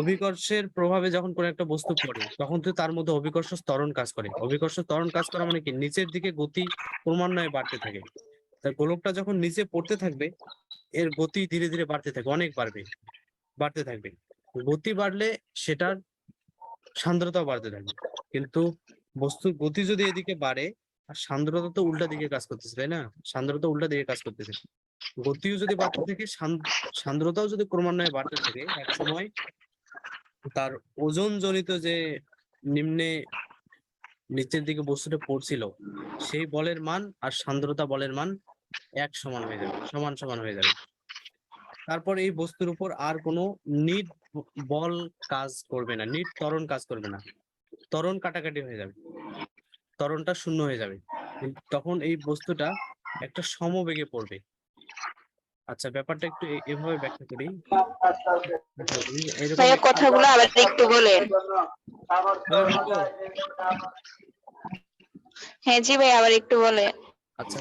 অভিকর্ষের প্রভাবে যখন কোনো একটা বস্তু পড়ে তখন তো তার মধ্যে অভিকর্ষ ত্বরণ কাজ করে। অভিকর্ষ ত্বরণ কাজ করা মানে কি? নিচের দিকে গতি ক্রমান্বয়ে বাড়তে থাকে। তাই গোলকটা যখন নিচে পড়তে থাকবে এর গতি ধীরে ধীরে বাড়তে থাকবে, অনেক বাড়বে, বাড়তে থাকবে। গতি বাড়লে সেটার সান্দ্রতাও বাড়তে থাকবে। কিন্তু বস্তুর গতি যদি এদিকে বাড়ে আর সান্দ্রতা তো উল্টা দিকে কাজ করতেছে, তাই না? সান্দ্রতা উল্টা দিকে কাজ করতেছে, গতিও যদি বাড়তে থাকে সান্দ্রতাও যদি ক্রমান্বয়ে বাড়তে থাকে, এক সময় তার ওজন জনিত যে নিম্নে নিচের দিকে বস্তুটা পড়ছিল সেই বলের মান আর সান্দ্রতা বলের মান এক সমান হয়ে যাবে, সমান সমান হয়ে যাবে। তারপর এই বস্তুর উপর আর কোনো নিট বল কাজ করবে না, নিট ত্বরণ কাজ করবে না, ত্বরণ কাটাকাটি হয়ে যাবে, ত্বরণটা শূন্য হয়ে যাবে। তখন এই বস্তুটা একটা সমবেগে পড়বে। আচ্ছা, ব্যাপারটা একটু এভাবে ব্যাখ্যা করি। এরকম ভাইয়া কথাগুলো আবার একটু বলেন। বলবো? হ্যাঁ জি ভাই, আবার একটু বলেন। আচ্ছা,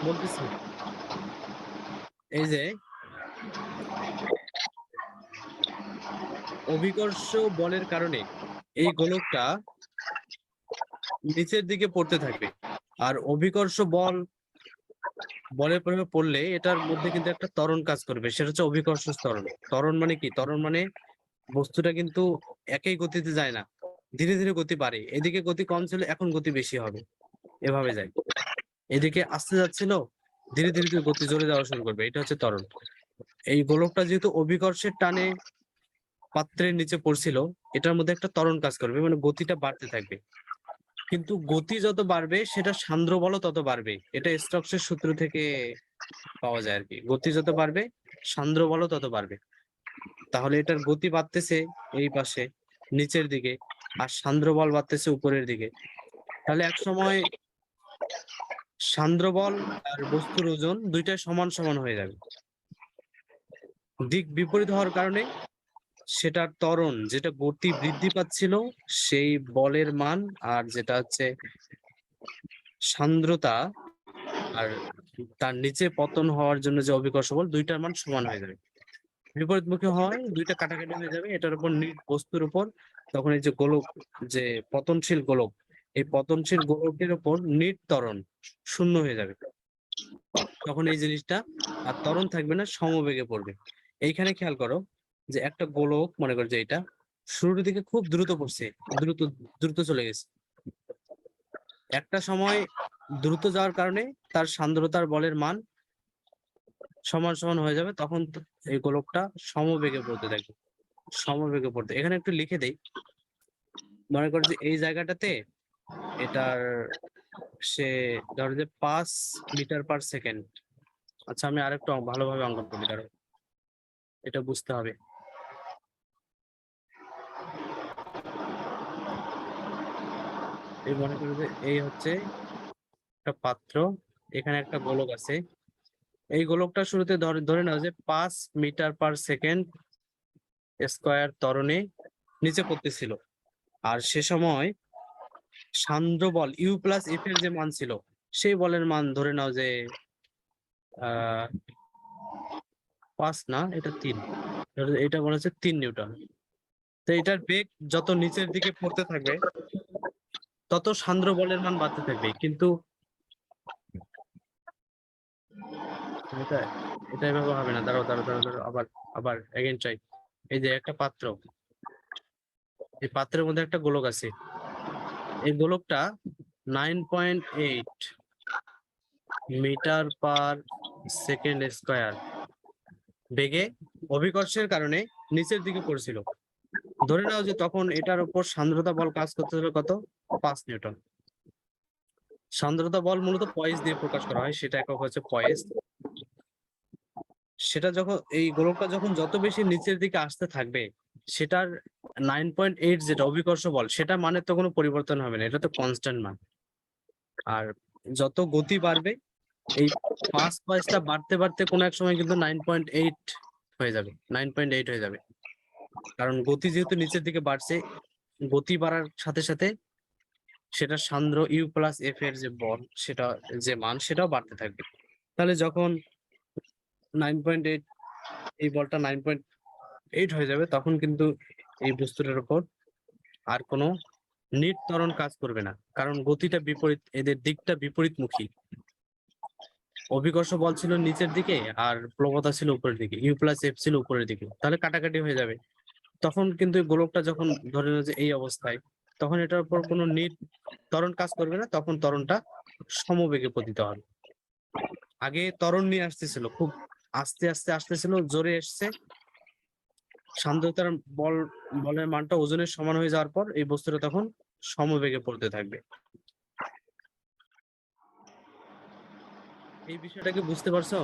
বলতেছি। এই যে অভিকর্ষ বলের কারণে এই গোলকটা নিচের দিকে পড়তে থাকবে, আর অভিকর্ষ বলের প্রভাবে পড়লে এটার মধ্যে কিন্তু একটা ত্বরণ কাজ করবে, সেটা হচ্ছে অভিকর্ষ ত্বরণ। ত্বরণ মানে কি? ত্বরণ মানে বস্তুটা কিন্তু একই গতিতে যায় না, ধীরে ধীরে গতি বাড়ে। এদিকে গতি কম ছিল, এখন গতি বেশি হবে, এভাবে যায়। এদিকে আসতে যাচ্ছিল, ধীরে ধীরে গতি জোরে যাওয়া শুরু করবে, এটা হচ্ছে ত্বরণ। এই গোলকটা যেহেতু অভিকর্ষের টানে পাত্রের নিচে পড়ছিল, এটার মধ্যে একটা ত্বরণ কাজ করবে, মানে গতিটা বাড়তে থাকবে। কিন্তু গতি যত বাড়বে সেটা সান্দ্র বলও তত বাড়বে। এটা স্টোকসের সূত্র থেকে পাওয়া যায় আর কি। গতি যত বাড়বে সান্দ্র বলও তত বাড়বে। তাহলে এটার গতি বাড়তেছে এই পাশে নিচের দিকে, আর সান্দ্র বল বাড়তেছে উপরের দিকে। তাহলে এক সময় সান্দ্র বল আর বস্তুর ওজন দুইটাই সমান সমান হয়ে যাবে। দিক বিপরীত হওয়ার কারণে সেটার ত্বরণ, যেটা গতি বৃদ্ধি পাচ্ছিল সেই বলের মান, আর যেটা হচ্ছে সান্দ্রতা আর তার নিচে পতন হওয়ার জন্য যে অভিকর্ষ বল, দুইটার মান সমান হয়ে যাবে। বিপরীতমুখী হয় দুইটা কাটাকাটি হয়ে যাবে এটার উপর বস্তুর উপর। তখন এই যে গোলক, যে পতনশীল গোলক, এই পতনশীল গোলকের উপর নিট ত্বরণ শূন্য হয়ে যাবে। তখন এই জিনিসটা আর ত্বরণ থাকবে না, সমবেগে পড়বে। এইখানে খেয়াল করো যে একটা গোলক, মনে করো যে এটা শুরুর দিকে খুব দ্রুত পড়ছে, দ্রুত দ্রুত চলে গেছে। একটা সময় দ্রুত যাওয়ার কারণে তার সান্দ্রতার বলের মান সমান সমান হয়ে যাবে, তখন এই গোলকটা সমবেগে পড়তে থাকবে, সমবেগে পড়তে। এখানে একটু লিখে দেই, মনে করো যে এই জায়গাটাতে এটার সে ধরো যে 5 মিটার পার সেকেন্ড। আচ্ছা, আমি আরেকটু ভালোভাবে অঙ্কন করি, ধরো এটা বুঝতে হবে। এই মনে করো যে এই হচ্ছে একটা পাত্র, এখানে একটা গোলক আছে। এই গোলকটা শুরুতে ধরে নাও যে 5 মিটার পার সেকেন্ড স্কয়ার ত্বরণে নিচে পড়তেছিল। আর সে সময় সান্দ্র বল ইউ প্লাস এফ এর যে মান ছিল, সেই বলের মান ধরে নাও যে 5 না, এটা 3, এটা বলা হচ্ছে 3 নিউটন। তো এটার বেগ যত নিচের দিকে পড়তে থাকবে তত সান্দ্র বলের মান বাড়তে থাকবে। কিন্তু এটা এটা এভাবে হবে না, দাঁড়াও দাঁড়াও দাঁড়াও দাঁড়াও, আবার আবার এগেইন ট্রাই। এই যে একটা পাত্র, এই পাত্রের মধ্যে একটা গোলক আছে। এই গোলকটা 9.8 মিটার পার সেকেন্ড স্কয়ার বেগে অভিকর্ষের কারণে নিচের দিকে পড়ছিল। ধরে নাও যে তখন এটার উপর সান্দ্রতা বল কাজ করতেছিল কত, 5 নিউটন। সান্দ্রতা বল মূলত পয়েস দিয়ে প্রকাশ করা হয়, সেটা একক হচ্ছে পয়েস। সেটা যখন এই গোলকটা যখন যত বেশি নিচের দিকে আসতে থাকবে, সেটার 9.8 যেটা অভিকর্ষ বল, সেটা মানের তো কোনো পরিবর্তন হবে না, এটা তো কনস্ট্যান্ট মান। আর যত গতি বাড়বে, এই 5 বাড়তে বাড়তে কোনো এক সময় কিন্তু 9.8 হয়ে যাবে, 9.8 হয়ে যাবে। কারণ গতি যেহেতু নিচের দিকে বাড়ছে, গতি বাড়ার সাথে সাথে সেটা সান্দ্র ইউ প্লাস এফ এর যে বল, সেটা যে মান, সেটাও বাড়তে থাকবে। তাহলে যখন 9.8, এই বলটা 9.8 হয়ে যাবে, তখন কিন্তু এই বস্তুটার উপর আর কোনো নিট ত্বরণ কাজ করবে না, কারণ গতিটা বিপরীত, এদের দিকটা বিপরীতমুখী। অভিকর্ষ বল ছিল নিচের দিকে আর প্লবতা ছিল উপরের দিকে, ইউ প্লাস এফ ছিল উপরের দিকে, তাহলে কাটাকাটি হয়ে যাবে। তখন কিন্তু গোলকটা যখন ধরে নাও যে এই অবস্থায়, তখন এটার উপর কোনো নিট ত্বরণ কাজ করবে না, তখন ত্বরণটা সমবেগে পতিত হবে। আগে ত্বরণ নিয়ে আসতেছিল, খুব আস্তে আস্তে আসতেছিল, জোরে এসছে, সান্দ্রতার বলের মানটা ওজনের সমান হয়ে যাওয়ার পর এই বস্তুটা তখন সমবেগে পড়তে থাকবে। এই বিষয়টাকে বুঝতে পারছো?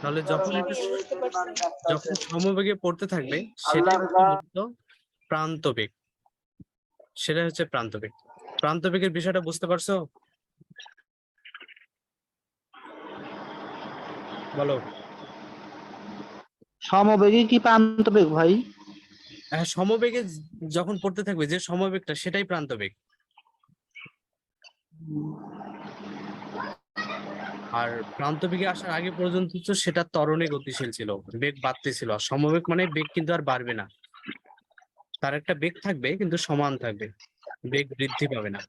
তাহলে যখন এটা যখন সমবেগে পড়তে থাকবে, সেটাই হচ্ছে মূলত প্রান্ত বেগ, সেটা হচ্ছে প্রান্ত বেগ। প্রান্ত বেগের বিষয়টা বুঝতে পারছো? বলো। সমবেগে কি প্রান্ত বেগ ভাই? হ্যাঁ, সমবেগে যখন পড়তে থাকবে যে সমবেগটা, সেটাই প্রান্ত বেগ। আর প্রান্ত বেগে আসার আগে পর্যন্ত তো সেটা ত্বরণে গতিশীল ছিল, বেগ বাড়তেছিল। আর সমবেগ মানে বেগ কিন্তু আর বাড়বে না, তার একটা বেগ থাকবে কিন্তু সমান থাকবে, বেগ বৃদ্ধি পাবে না।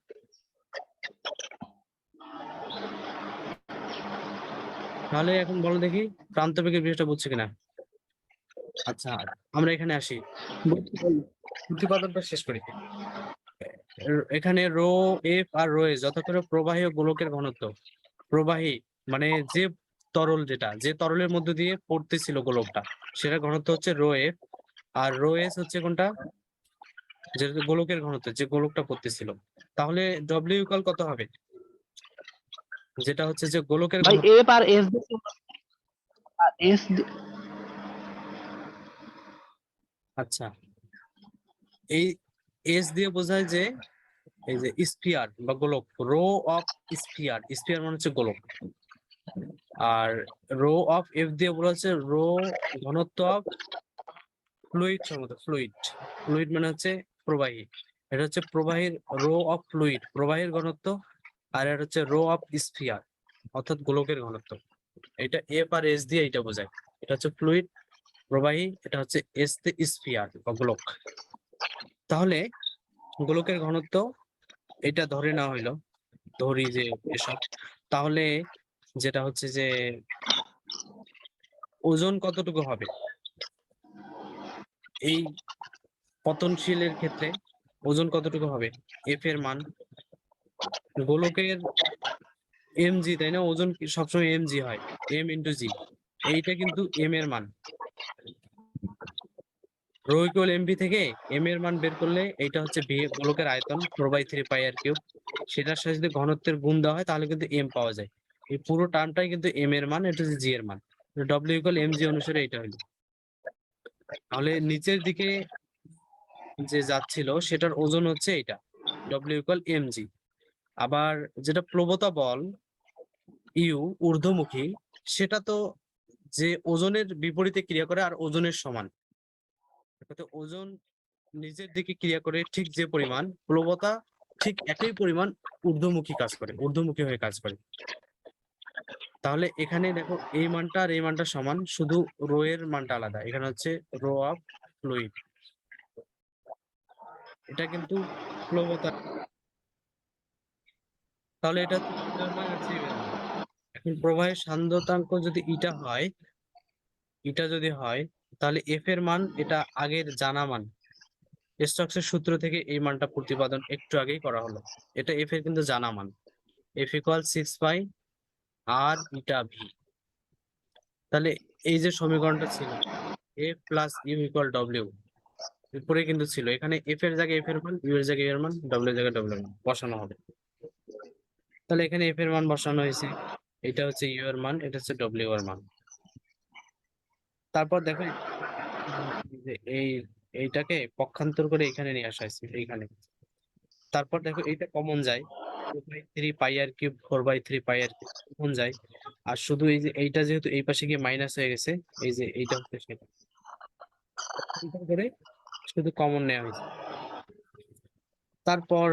তাহলে এখন বলো দেখি প্রান্ত বেগের বিষয়টা বুঝছে কিনা। আচ্ছা, আমরা এখানে আসি, প্রতিপাদনটা শেষ করি। এখানে rho F R rho S যথাক্রমে প্রবাহী ও গোলকের ঘনত্ব। প্রবাহী মানে যে তরল, যে তরলের মধ্যে দিয়ে পড়তেছিল গোলকটা, সেটা ঘনত্ব হচ্ছে রো এফ। আর রো এস হচ্ছে কোনটা, যেটা গোলকের ঘনত্ব, যে গোলকটা পড়তেছিল। তাহলে ডব্লিউ ইকুয়াল কত হবে, যেটা হচ্ছে যে গোলকের ভাই ঘনত্ব। এফ আর এস আর এস আচ্ছা, এই এস দিয়ে বোঝায় যে এই যে স্ফিয়ার বা গোলক, রো অফ স্ফিয়ার, স্ফিয়ার মানে হচ্ছে গোলক। আর রো অফ এফ দিয়ে বলা হচ্ছে রো ঘনত্ব অফ ফ্লুইড সম্মত, ফ্লুইড, ফ্লুইড মানে হচ্ছে প্রবাহী। এটা হচ্ছে প্রবাহীর রো অফ ফ্লুইড, প্রবাহীর ঘনত্ব। আর এটা হচ্ছে রো অফ স্ফিয়ার অর্থাৎ গোলকের ঘনত্ব। এটা এফ আর এস দিয়ে এটা বোঝায়। এটা হচ্ছে ফ্লুইড প্রবাহী, এটা হচ্ছে এস তে স্ফিয়ার বা গোলক। তাহলে গোলকের ঘনত্ব এটা ধরে নেওয়া হইলো, ধরি যে এসব। তাহলে যেটা হচ্ছে যে ওজন কতটুকু হবে এই পতনশীলের ক্ষেত্রে, ওজন কতটুকু হবে, এফ এর মান, গোলকের mg, তাই না? ওজন সবসময় mg হয়, m ইন্টু জি। এইটা কিন্তু m এর মান, রো ইকুয়াল mv থেকে m এর মান বের করলে এইটা হচ্ছে ভি, গোলকের আয়তন 4/3πr³। সেটার সাথে যদি ঘনত্বের গুণ দেওয়া হয় তাহলে কিন্তু m পাওয়া যায়। এই পুরো টার্মটাই কিন্তু m এর মান, এটা হচ্ছে জি এর মান। ডব্লিউ ইকুয়াল mg অনুসারে এটা হলো। তাহলে নিচের দিকে যে যাচ্ছিল সেটার ওজন হচ্ছে এটা, ডব্লিউ ইকুয়াল mg। আবার যেটা প্লবতা বল ইউ ঊর্ধ্বমুখী, সেটা তো যে ওজনের বিপরীতে ক্রিয়া করে আর ওজনের সমান। অর্থাৎ ওজন নিচের দিকে ক্রিয়া করে ঠিক যে পরিমাণ, প্লবতা ঠিক একই পরিমাণ ঊর্ধ্বমুখী কাজ করে, ঊর্ধ্বমুখী হয়ে কাজ করে। তাহলে এখানে দেখো এই মানটা আর এই মানটা সমান, শুধু রো এর মানটা আলাদা। এখানে হচ্ছে রো অফ ফ্লুইড, এটা কিন্তু প্লবতা। তাহলে এটা হচ্ছে Q এর মান আর C এর মান। এখন প্রবাহের সান্দ্রতাঙ্ক যদি ইটা যদি হয়, তাহলে এফ এর মান এটা আগের জানা মান, স্টোকসের সূত্র থেকে এই মানটা প্রতিপাদন একটু আগেই করা হলো। এটা এফ এর কিন্তু জানা মান, এফ ইকুয়াল 6πr ইটা ভি। তাহলে এই যে সমীকরণটা ছিল F plus U equal W, উপরে কিন্তু ছিল, এখানে এফ এর জায়গায় এফ এর মান, ইউ এর জায়গায় ইউ এর মান, ডব্লিউ এর জায়গায় ডব্লিউ এর মান বসানো হবে। তাহলে এখানে এফ এর মান বসানো হয়েছে, এটা হচ্ছে ইউ এর মান, এটা হচ্ছে ডব্লিউ এর মান। তারপর দেখো যে এইটাকে পক্ষান্তর করে এখানে নিয়ে আসা হয়েছে, এইখানে। তারপর দেখো এইটা কমন যায়, 2/3πr³ 4/3πr³ কমন যায়। আর শুধু এই যে এইটা যেহেতু এই পাশে গিয়ে মাইনাস হয়ে গেছে, এই যে এইটা হচ্ছে সেটা, এইটা করে শুধু কমন নেওয়া হয়েছে। তারপর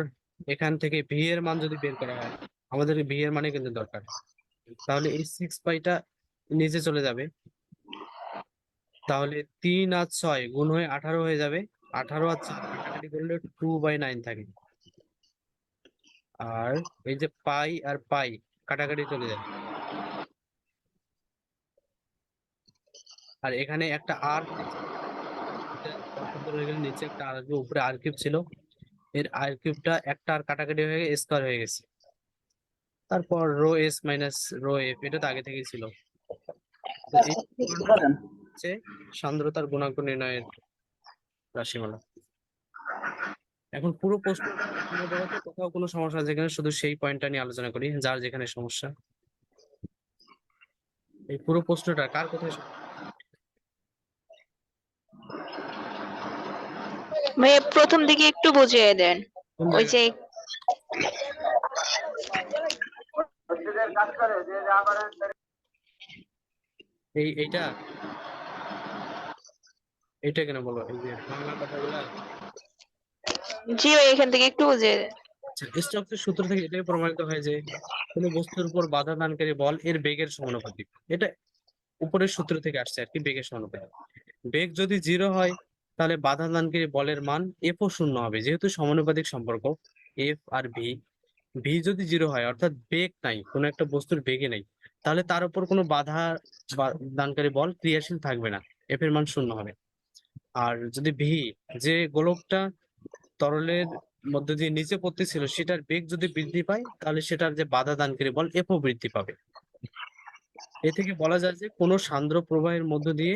এখান থেকে ভি এর মান যদি বের করা হয়, আমাদের ভি এর মানে কিন্তু দরকার। তাহলে এই 6πটা নিচে চলে যাবে, তাহলে 3 আর 6 গুণ হয়ে 18 হয়ে যাবে। 18 আর 4 কাটাকাটি করলে 2/9 থাকে। আর এই যে পাই আর পাই কাটাকাটি চলে যাবে। আর এখানে একটা আর পক্ষান্তর হয়ে গেলে নিচে একটা আর আসবে, উপরে আর কিউব ছিল, এর আর কিউবটা একটা আর কাটাকাটি হয়ে স্কোয়ার হয়ে গেছে। তারপর rho S minus rho F, এটা তো আগে থেকেই ছিল। তো এই সমীকরণটা হচ্ছে সান্দ্রতার গুণাঙ্ক নির্ণয়ের রাশিমালা। এখন পুরো প্রশ্ন কোথাও কোনো সমস্যা আছে কিনা, শুধু সেই পয়েন্টটা নিয়ে আলোচনা করি, যার যেখানে সমস্যা। এই পুরো প্রশ্নটা কার কোথায় ভাইয়া প্রথম দিকে একটু বুঝিয়ে দেন। কোন ওই জায়গায়? যে এইটা এইটা কেন বলো, এই যে বাংলা কথাগুলা। জি ভাই, এখান থেকে একটু বুঝিয়ে দেন। স্টোকসের সূত্র থেকে এটাই প্রমাণিত হয় যে কোনো বস্তুর উপর বাধা দানকারী বল এর বেগের সমানুপাতিক। এটা উপরের সূত্র থেকে আসছে আর কি, বেগের সমানুপাতিক। বেগ যদি 0 হয় তাহলে বাধা দানকারী বলের মান এফ ও 0 হবে, যেহেতু সমানুপাতিক সম্পর্ক এফ আর ভি। ভি যদি 0 হয় অর্থাৎ বেগ নাই, কোনো একটা বস্তুর বেগে নেই, তাহলে তার উপর কোনো বাধা দানকারী বল ক্রিয়াশীল থাকবে না, এফ এর মান 0 হবে। আর যদি ভি, যে গোলকটা তরলের মধ্য দিয়ে নিচে পড়তেছিল সেটার বেগ যদি বৃদ্ধি পায় তাহলে সেটার যে বাধা দানকারী বল এফও বৃদ্ধি পাবে। এ থেকে বলা যায় যে কোনো সান্দ্র প্রবাহের মধ্য দিয়ে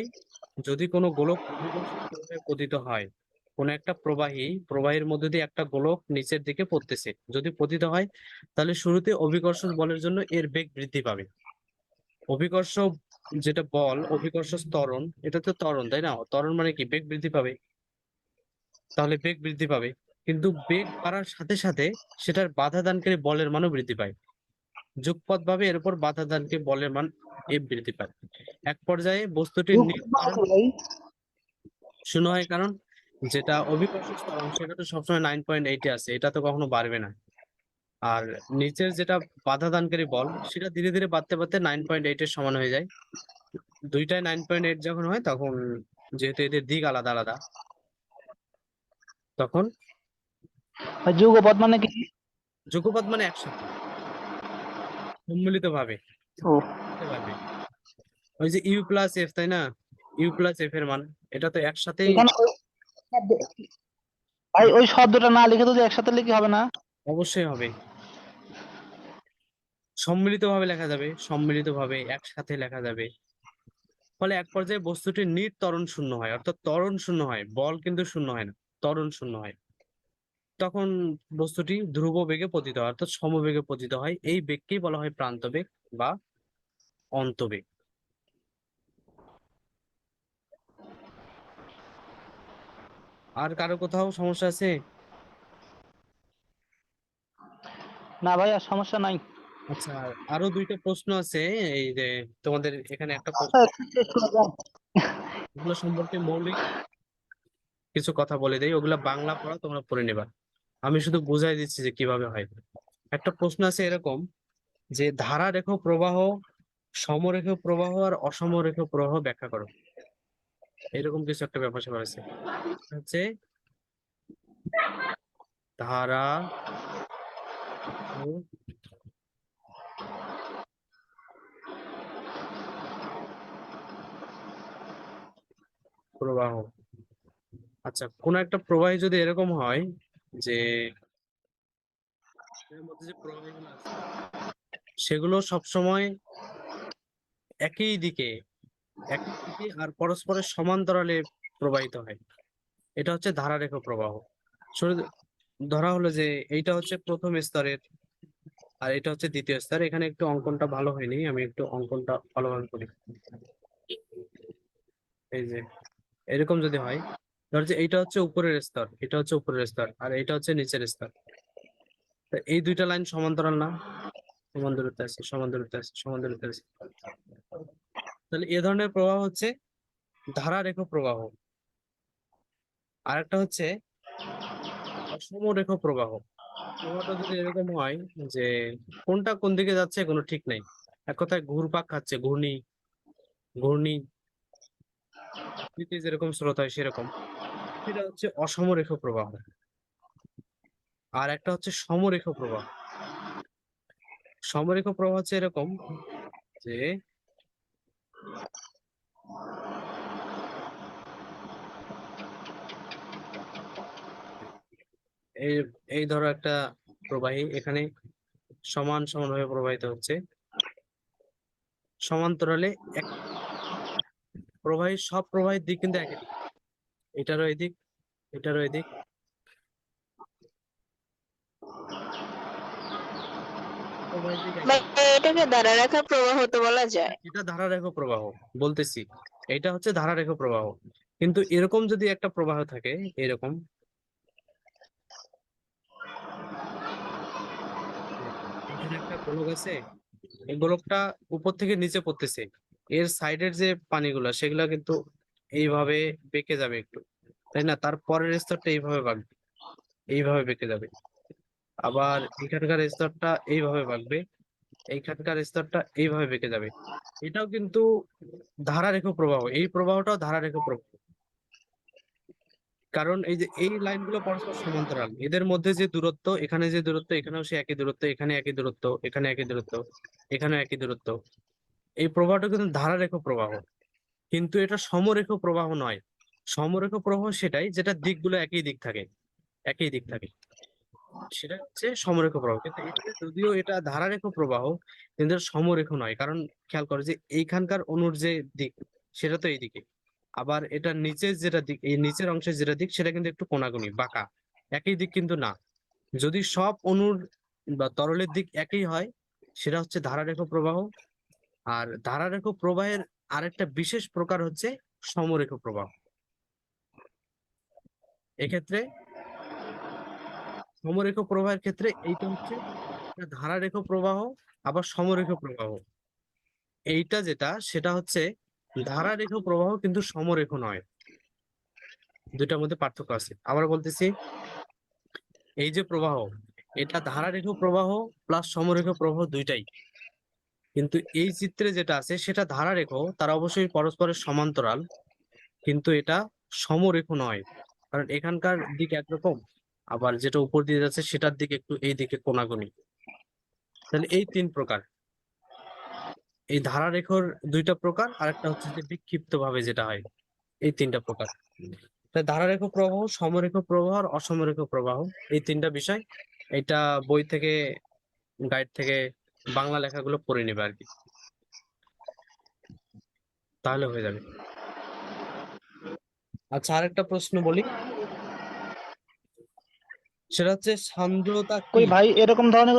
যদি কোনো গোলক অভিকর্ষণ প্রবাহে পতিত হয়, কোনো একটা প্রবাহের মধ্য দিয়ে একটা গোলক নিচের দিকে পড়তেছে যদি পতিত হয়, তাহলে শুরুতে অভিকর্ষ বলের জন্য এর বেগ বৃদ্ধি পাবে। অভিকর্ষ যেটা বল, অভিকর্ষ ত্বরণ, এটা তো ত্বরণ তাই না? ত্বরণ মানে কি? বেগ বৃদ্ধি পাবে, তাহলে বেগ বৃদ্ধি পাবে। কিন্তু বেগ বাড়ার সাথে সাথে সেটার বাধা দানকারী বলের মানও বৃদ্ধি পায়। যুগপৎ ভাবে এর উপর বাধা দানকারী বলের মান এফ বৃদ্ধি পায়। এক পর্যায়ে বস্তুটির মানে কি ভাই? শূন্য হয়, কারণ যেটা অভিকর্ষ ত্বরণ সেটা তো সবসময় 9.8 আছে, এটা তো কখনো বাড়বে না। আর নিচের যেটা বাধা দানকারী বল সেটা ধীরে ধীরে বাড়তে বাড়তে 9.8 এর সমান হয়ে যায়। দুইটাই 9.8 যখন হয় তখন, যেহেতু এদের দিক আলাদা আলাদা, তখন আর যুগপৎ মানে কি? যুগপৎ মানে একসাথে সম্মিলিত ভাবে ও পারবে। ওই যে ইউ প্লাস এফ তাই না? ইউ প্লাস এফ এর মান এটা তো একসাথেই এখানে ভাই ওই শব্দটা না লিখে যদি একসাথে লিখি হবে না? অবশ্যই হবে, সম্মিলিত ভাবে লেখা যাবে, সম্মিলিত ভাবে একসাথে লেখা যাবে। ফলে এক পর্যায়ে বস্তুটির ত্বরণ শূন্য হয়, অর্থাৎ ত্বরণ শূন্য হয়, বল কিন্তু শূন্য হয় না, ত্বরণ শূন্য হয়। তখন বস্তুটি ধ্রুব বেগে পতিত হয়, অর্থাৎ সমবেগে পতিত হয়। এই বেগকেই বলা হয় প্রান্ত বেগ বা অন্তবেগ। আর কারো কোথাও সমস্যা আছে? না ভাই আর সমস্যা নাই। আচ্ছা, আরো দুইটা প্রশ্ন আছে। এই যে তোমাদের এখানে একটা প্রশ্ন, আচ্ছা, একটু শেষ করে যান। এগুলো সম্পর্কে মৌলিক কিছু কথা বলে দেই, ওগুলা বাংলা পড়া তোমরা পড়ে নেবা, আমি শুধু বুঝাই দিচ্ছি যে কিভাবে হয়। একটা প্রশ্ন আছে এরকম যে ধারারেখ প্রবাহ, সমরেখ প্রবাহ আর অসমরেখ প্রবাহ ব্যাখ্যা করো, এরকম কিছু একটা ব্যাপার স্যাপার আছে। হচ্ছে ধারা ও প্রবাহ। আচ্ছা, কোন একটা প্রবাহে যদি এরকম হয় যে এর মধ্যে যে প্রবাহগুলো আছে সেগুলো সবসময় একই দিকে আর পরস্পরের সমান্তরালে প্রবাহিত হয়, এটা হচ্ছে ধারারেখ প্রবাহ। ধরা হলো যে এইটা হচ্ছে প্রথম স্তরের আর এটা হচ্ছে দ্বিতীয় স্তর। এখানে একটু অঙ্কনটা ভালো হয়নি, আমি একটু অঙ্কনটা ভালোভাবে করি। এই যে এরকম যদি হয়, ধর যে এইটা হচ্ছে উপরের স্তর, এটা হচ্ছে উপরের স্তর, আর এটা হচ্ছে নিচের স্তর। তো এই দুইটা লাইন সমান্তরাল না? সমান দূরত্বে আছে, সমান দূরত্বে আছে, সমান দূরত্বে আছে। তাহলে এ ধরনের প্রবাহ হচ্ছে ধারারেখ প্রবাহ। আর একটা হচ্ছে অসমরেখ প্রবাহ। প্রবাহটা যদি এরকম হয় যে কোনটা কোন দিকে যাচ্ছে কোনো ঠিক নাই, এক কথায় ঘুরপাক খাচ্ছে, ঘূর্ণি ঘূর্ণি যেরকম স্রোত হয় সেরকম, সেটা হচ্ছে অসমরেখ প্রবাহ। আর একটা হচ্ছে সমরেখ প্রবাহ। সমরেখ প্রবাহ হচ্ছে এরকম যে এই এই ধরো একটা প্রবাহী এখানে সমান সমানভাবে প্রবাহিত হচ্ছে, সমান্তরালে এক প্রবাহীর সব প্রবাহের দিক কিন্তু একই দিক, এটারও এদিক, এটারও এদিক, প্রবাহের দিক একই। ভাই এটাকে ধরে রাখার প্রবাহ তো বলা যায়। এটা ধারারেখ প্রবাহ বলতেছি, এটা হচ্ছে ধারারেখ প্রবাহ। কিন্তু এরকম যদি একটা প্রবাহ থাকে, এরকম এখানে একটা গোলক আছে, এই গোলকটা উপর থেকে নিচে পড়তেছে, এর সাইডের যে পানিগুলা সেগুলা কিন্তু এইভাবে বেঁকে যাবে একটু, তাই না? তার পরের স্তরটা এইভাবে বাঁকবে, এইভাবে বেঁকে যাবে। আবার এখানকার স্তরটা এইভাবে বাঁকবে, এইখানকার স্তরটা এইভাবে বেঁকে যাবে। এটাও কিন্তু ধারারেখ প্রবাহ, এই প্রবাহটাও ধারারেখ প্রবাহ। কারণ এই যে এই লাইনগুলো পরস্পর সমান্তরাল, এদের মধ্যে যে দূরত্ব, এখানে যে দূরত্ব, এখানেও সে একই দূরত্ব, এখানে একই দূরত্ব, এখানে একই দূরত্ব, এখানে একই দূরত্ব। এই প্রবাহটা কিন্তু ধারারেখ প্রবাহ, কিন্তু এটা সমরেখ প্রবাহ নয়। সমরেখ প্রবাহ সেটাই যেটা দিকগুলো একই দিক থাকে, একই দিক থাকে। সেটা হচ্ছে সমরেখ প্রবাহ, কিন্তু এখানে যদিও এটা ধারারেখ প্রবাহ কিন্তু এটা সমরেখ নয়। কারণ খেয়াল করো যে এইখানকার অণুর যে দিক সেটা তো এইদিকে, আবার এটা নিচের যেটা দিক, এই নিচের অংশের যেটা দিক সেটা কিন্তু একটু কোণাগুণি বাঁকা, একই দিক কিন্তু না। যদি সব অণুর বা তরলের দিক একই হয় সেটা হচ্ছে ধারারেখ প্রবাহ। আর ধারারেখ প্রবাহের আরেকটা বিশেষ প্রকার হচ্ছে সমরেখ প্রবাহ। এক্ষেত্রে সমরেখ প্রবাহের ক্ষেত্রে এইটা হচ্ছে একটা ধারারেখ প্রবাহ, আবার সমরেখ প্রবাহ। এইটা যেটা সেটা হচ্ছে ধারারেখ প্রবাহ কিন্তু সমরেখ নয়, দুইটার মধ্যে পার্থক্য আছে। আবার বলতেছি, এই যে প্রবাহ, এটা ধারারেখ প্রবাহ প্লাস সমরেখ প্রবাহ দুইটাই, কিন্তু এই চিত্রে যেটা আছে সেটা ধারারেখ, তারা অবশ্যই পরস্পরের সমান্তরাল, কিন্তু এটা সমরেখ নয়। কারণ এখানকার দিক একরকম, আবার যেটা উপর দিয়ে যাচ্ছে সেটার দিক একটু এই দিকে কোণাগুণি। তাহলে এই তিন প্রকার, এই ধারারেখর দুইটা প্রকার, আর একটা হচ্ছে যে বিক্ষিপ্ত ভাবে যেটা হয়, এই তিনটা প্রকার। তাই ধারারেখ প্রবাহ, সমরেখ প্রবাহ আর অসমরেখ প্রবাহ, এই তিনটা বিষয় এটা বই থেকে, গাইড থেকে বাংলা লেখাগুলো পড়ে নেবে আর কি, তাহলে হয়ে যাবে। আচ্ছা, আরেকটা প্রশ্ন বলি, সেটা হচ্ছে সান্দ্রতা কি? কই ভাই এরকম ধরনের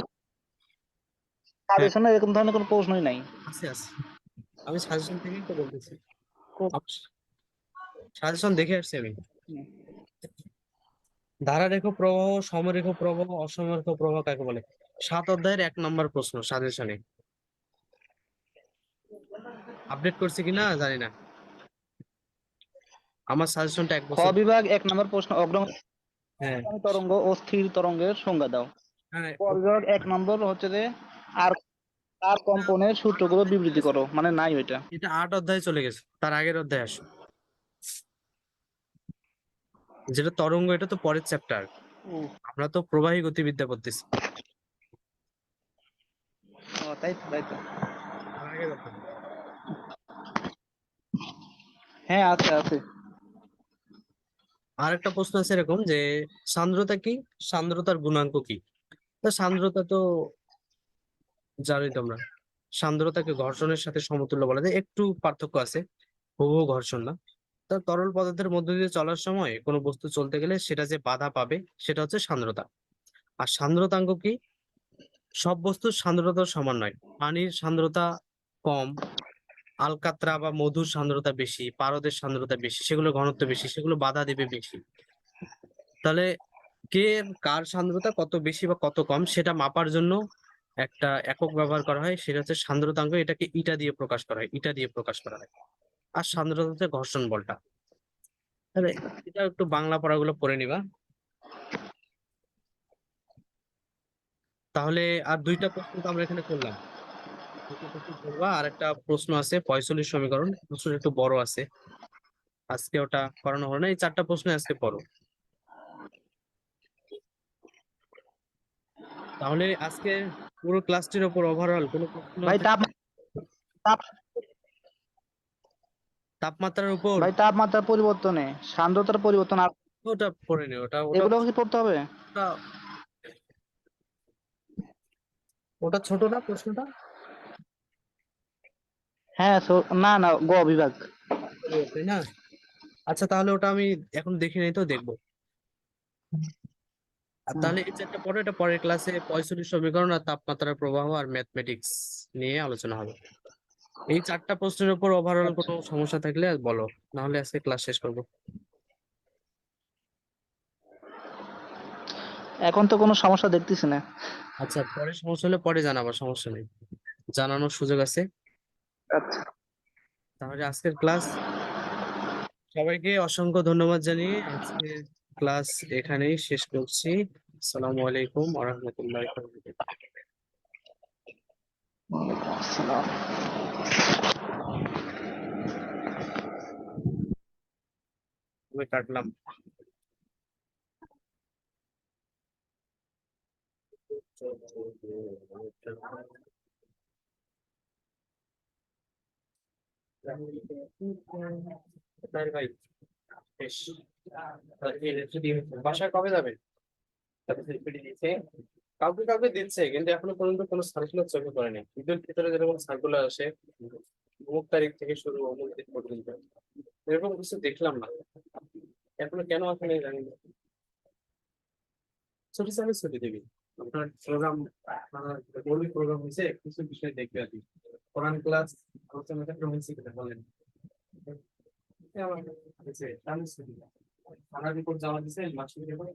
হ্যাঁ, সাজেশনে এরকম ধরনের কোনো প্রশ্নই নাই। আছে আছে, আমি সাজেশন থেকেই তো বলতেছি, কো- সাজেশন দেখে আসছি আমি। হুম। ধারারেখ প্রবাহ, সমরেখ প্রবাহ, অসমরেখ প্রবাহ কাকে বলে? 7 অধ্যায়ের 1 নম্বর প্রশ্ন সাজেশনে। আপডেট করছে কিনা জানি না, আমার সাজেশনটা 1 খ বছর। বিভাগ 1 নম্বর প্রশ্ন, অগ্রগামী হ্যাঁ তরঙ্গ ও স্থির তরঙ্গের সংজ্ঞা দাও। হ্যাঁ, ক বিভাগ 1 নম্বর হচ্ছে যে আর তার কম্পনের সূত্রগুলো বিবৃতি করো, মানে নাই ওইটা। এটা 8 অধ্যায়ে চলে গেছে, তার আগের অধ্যায় আসো। যেটা তরঙ্গ এটা তো পরের চ্যাপ্টার, আমরা তো প্রবাহী গতিবিদ্যা করতেছি, ও, তাই তো তাই তো। তার আগের অধ্যায়। হ্যাঁ আছে আছে। আর একটা প্রশ্ন আছে এরকম যে সান্দ্রতা কি, সান্দ্রতার গুণাঙ্ক কি? তা সান্দ্রতা তো জানোই তোমরা, সান্দ্রতাকে ঘর্ষণের সাথে সমতুল্য বলা যায়, একটু পার্থক্য আছে, হুবহু ঘর্ষণ না। তা তরল পদার্থের মধ্য দিয়ে চলার সময় কোনো বস্তু চলতে গেলে সেটা যে বাধা পাবে সেটা হচ্ছে সান্দ্রতা। আর সান্দ্রতাঙ্ক কি? সব বস্তুর সান্দ্রতা সমান নয়, পানির সান্দ্রতা কম, আলকাত্রা বা মধুর সান্দ্রতা বেশি, পারদের সান্দ্রতা বেশি, সেগুলো ঘনত্ব বেশি, সেগুলো বাধা দেবে বেশি। তাহলে কে, কার সান্দ্রতা কত বেশি বা কত কম সেটা মাপার জন্য একটা একক ব্যবহার করা হয়, সেটা হচ্ছে সান্দ্রতাঙ্ক। এটাকে ইটা দিয়ে প্রকাশ করা হয়, ইটা দিয়ে প্রকাশ করা হয়। আর সান্দ্রতা হচ্ছে ঘর্ষণ বলটা। তাহলে এটা একটু বাংলা পড়াগুলো পড়ে নিবা। তাহলে আর দুইটা প্রশ্ন তো আমরা এখানে করলাম, দুটো প্রশ্ন করবা, আর একটা প্রশ্ন আছে পঁয়তাল্লিশ সমীকরণ, প্রশ্নটা একটু বড় আছে, আজকে ওটা করানো হলো না। এই 4টা প্রশ্ন আজকে পড়ো। তাহলে আজকে পুরো ক্লাসটির ওপর ওভারঅল কোনো প্রশ্ন ভাই তাপ তাপমাত্রার উপর? ভাই তাপমাত্রার পরিবর্তনে সান্দ্রতার পরিবর্তন আর ওটা পড়ে নিও, ওটা ওটা এগুলো কি পড়তে হবে? ওটা ওটা ছোট না প্রশ্নটা? হ্যাঁ না না, গ বিভাগ। ও, তাই না? আচ্ছা, তাহলে ওটা আমি এখন দেখি নাই, তো দেখবো। আর হুম। তাহলে এই 4টা পড়ো, এটা পরের ক্লাসে 45 সমীকরণ আর তাপমাত্রার প্রবাহ আর ম্যাথমেটিক্স নিয়ে আলোচনা হবে। এই 4টা প্রশ্নের উপর ওভারঅল আচ্ছা, কোনো সমস্যা থাকলে বলো, না হলে আজকে ক্লাস শেষ করবো। এখন তো কোনো সমস্যা দেখতেছি না। আচ্ছা, পরে সমস্যা হলে পরে জানাবো, সমস্যা নেই, জানানোর সুযোগ আছে। আচ্ছা। তাহলে আজকের ক্লাস, সবাইকে অসংখ্য ধন্যবাদ জানিয়ে আজকের ক্লাস এখানেই শেষ করছি। আসসালামু আলাইকুম ওয়া রাহমাতুল্লাহি ওয়া বারাকাতুহু। ওয়ালাইকুম আসসালাম। আমি কাটলাম। তাই ভাই, বেশ। তাহলে বাসায় কবে যাবে? ছুটি দিয়েছে, কাউকে কাউকে দিচ্ছে, কিন্তু এখনো পর্যন্ত কোনো সার্কুলার চোখে পড়েনি। ঈদের ভিতরে যেরকম সার্কুলার আসে অমুক তারিখ থেকে শুরু অমুক দিন পর্যন্ত, এরকম কিছু দেখলাম না এখনো, কেন আসলে জানি না। ছুটি চাইলে ছুটি দিবি, আপনার প্রোগ্রাম বলি প্রোগ্রাম হয়েছে, কিছু বিষয় দেখবে আর কি, কোরআন ক্লাস আলোচনা হয়েছে কিনা বলেন। আমার হয়েছে, আমি ছুটি থানার রিপোর্ট জমা দিছে মাসিক রিপোর্ট,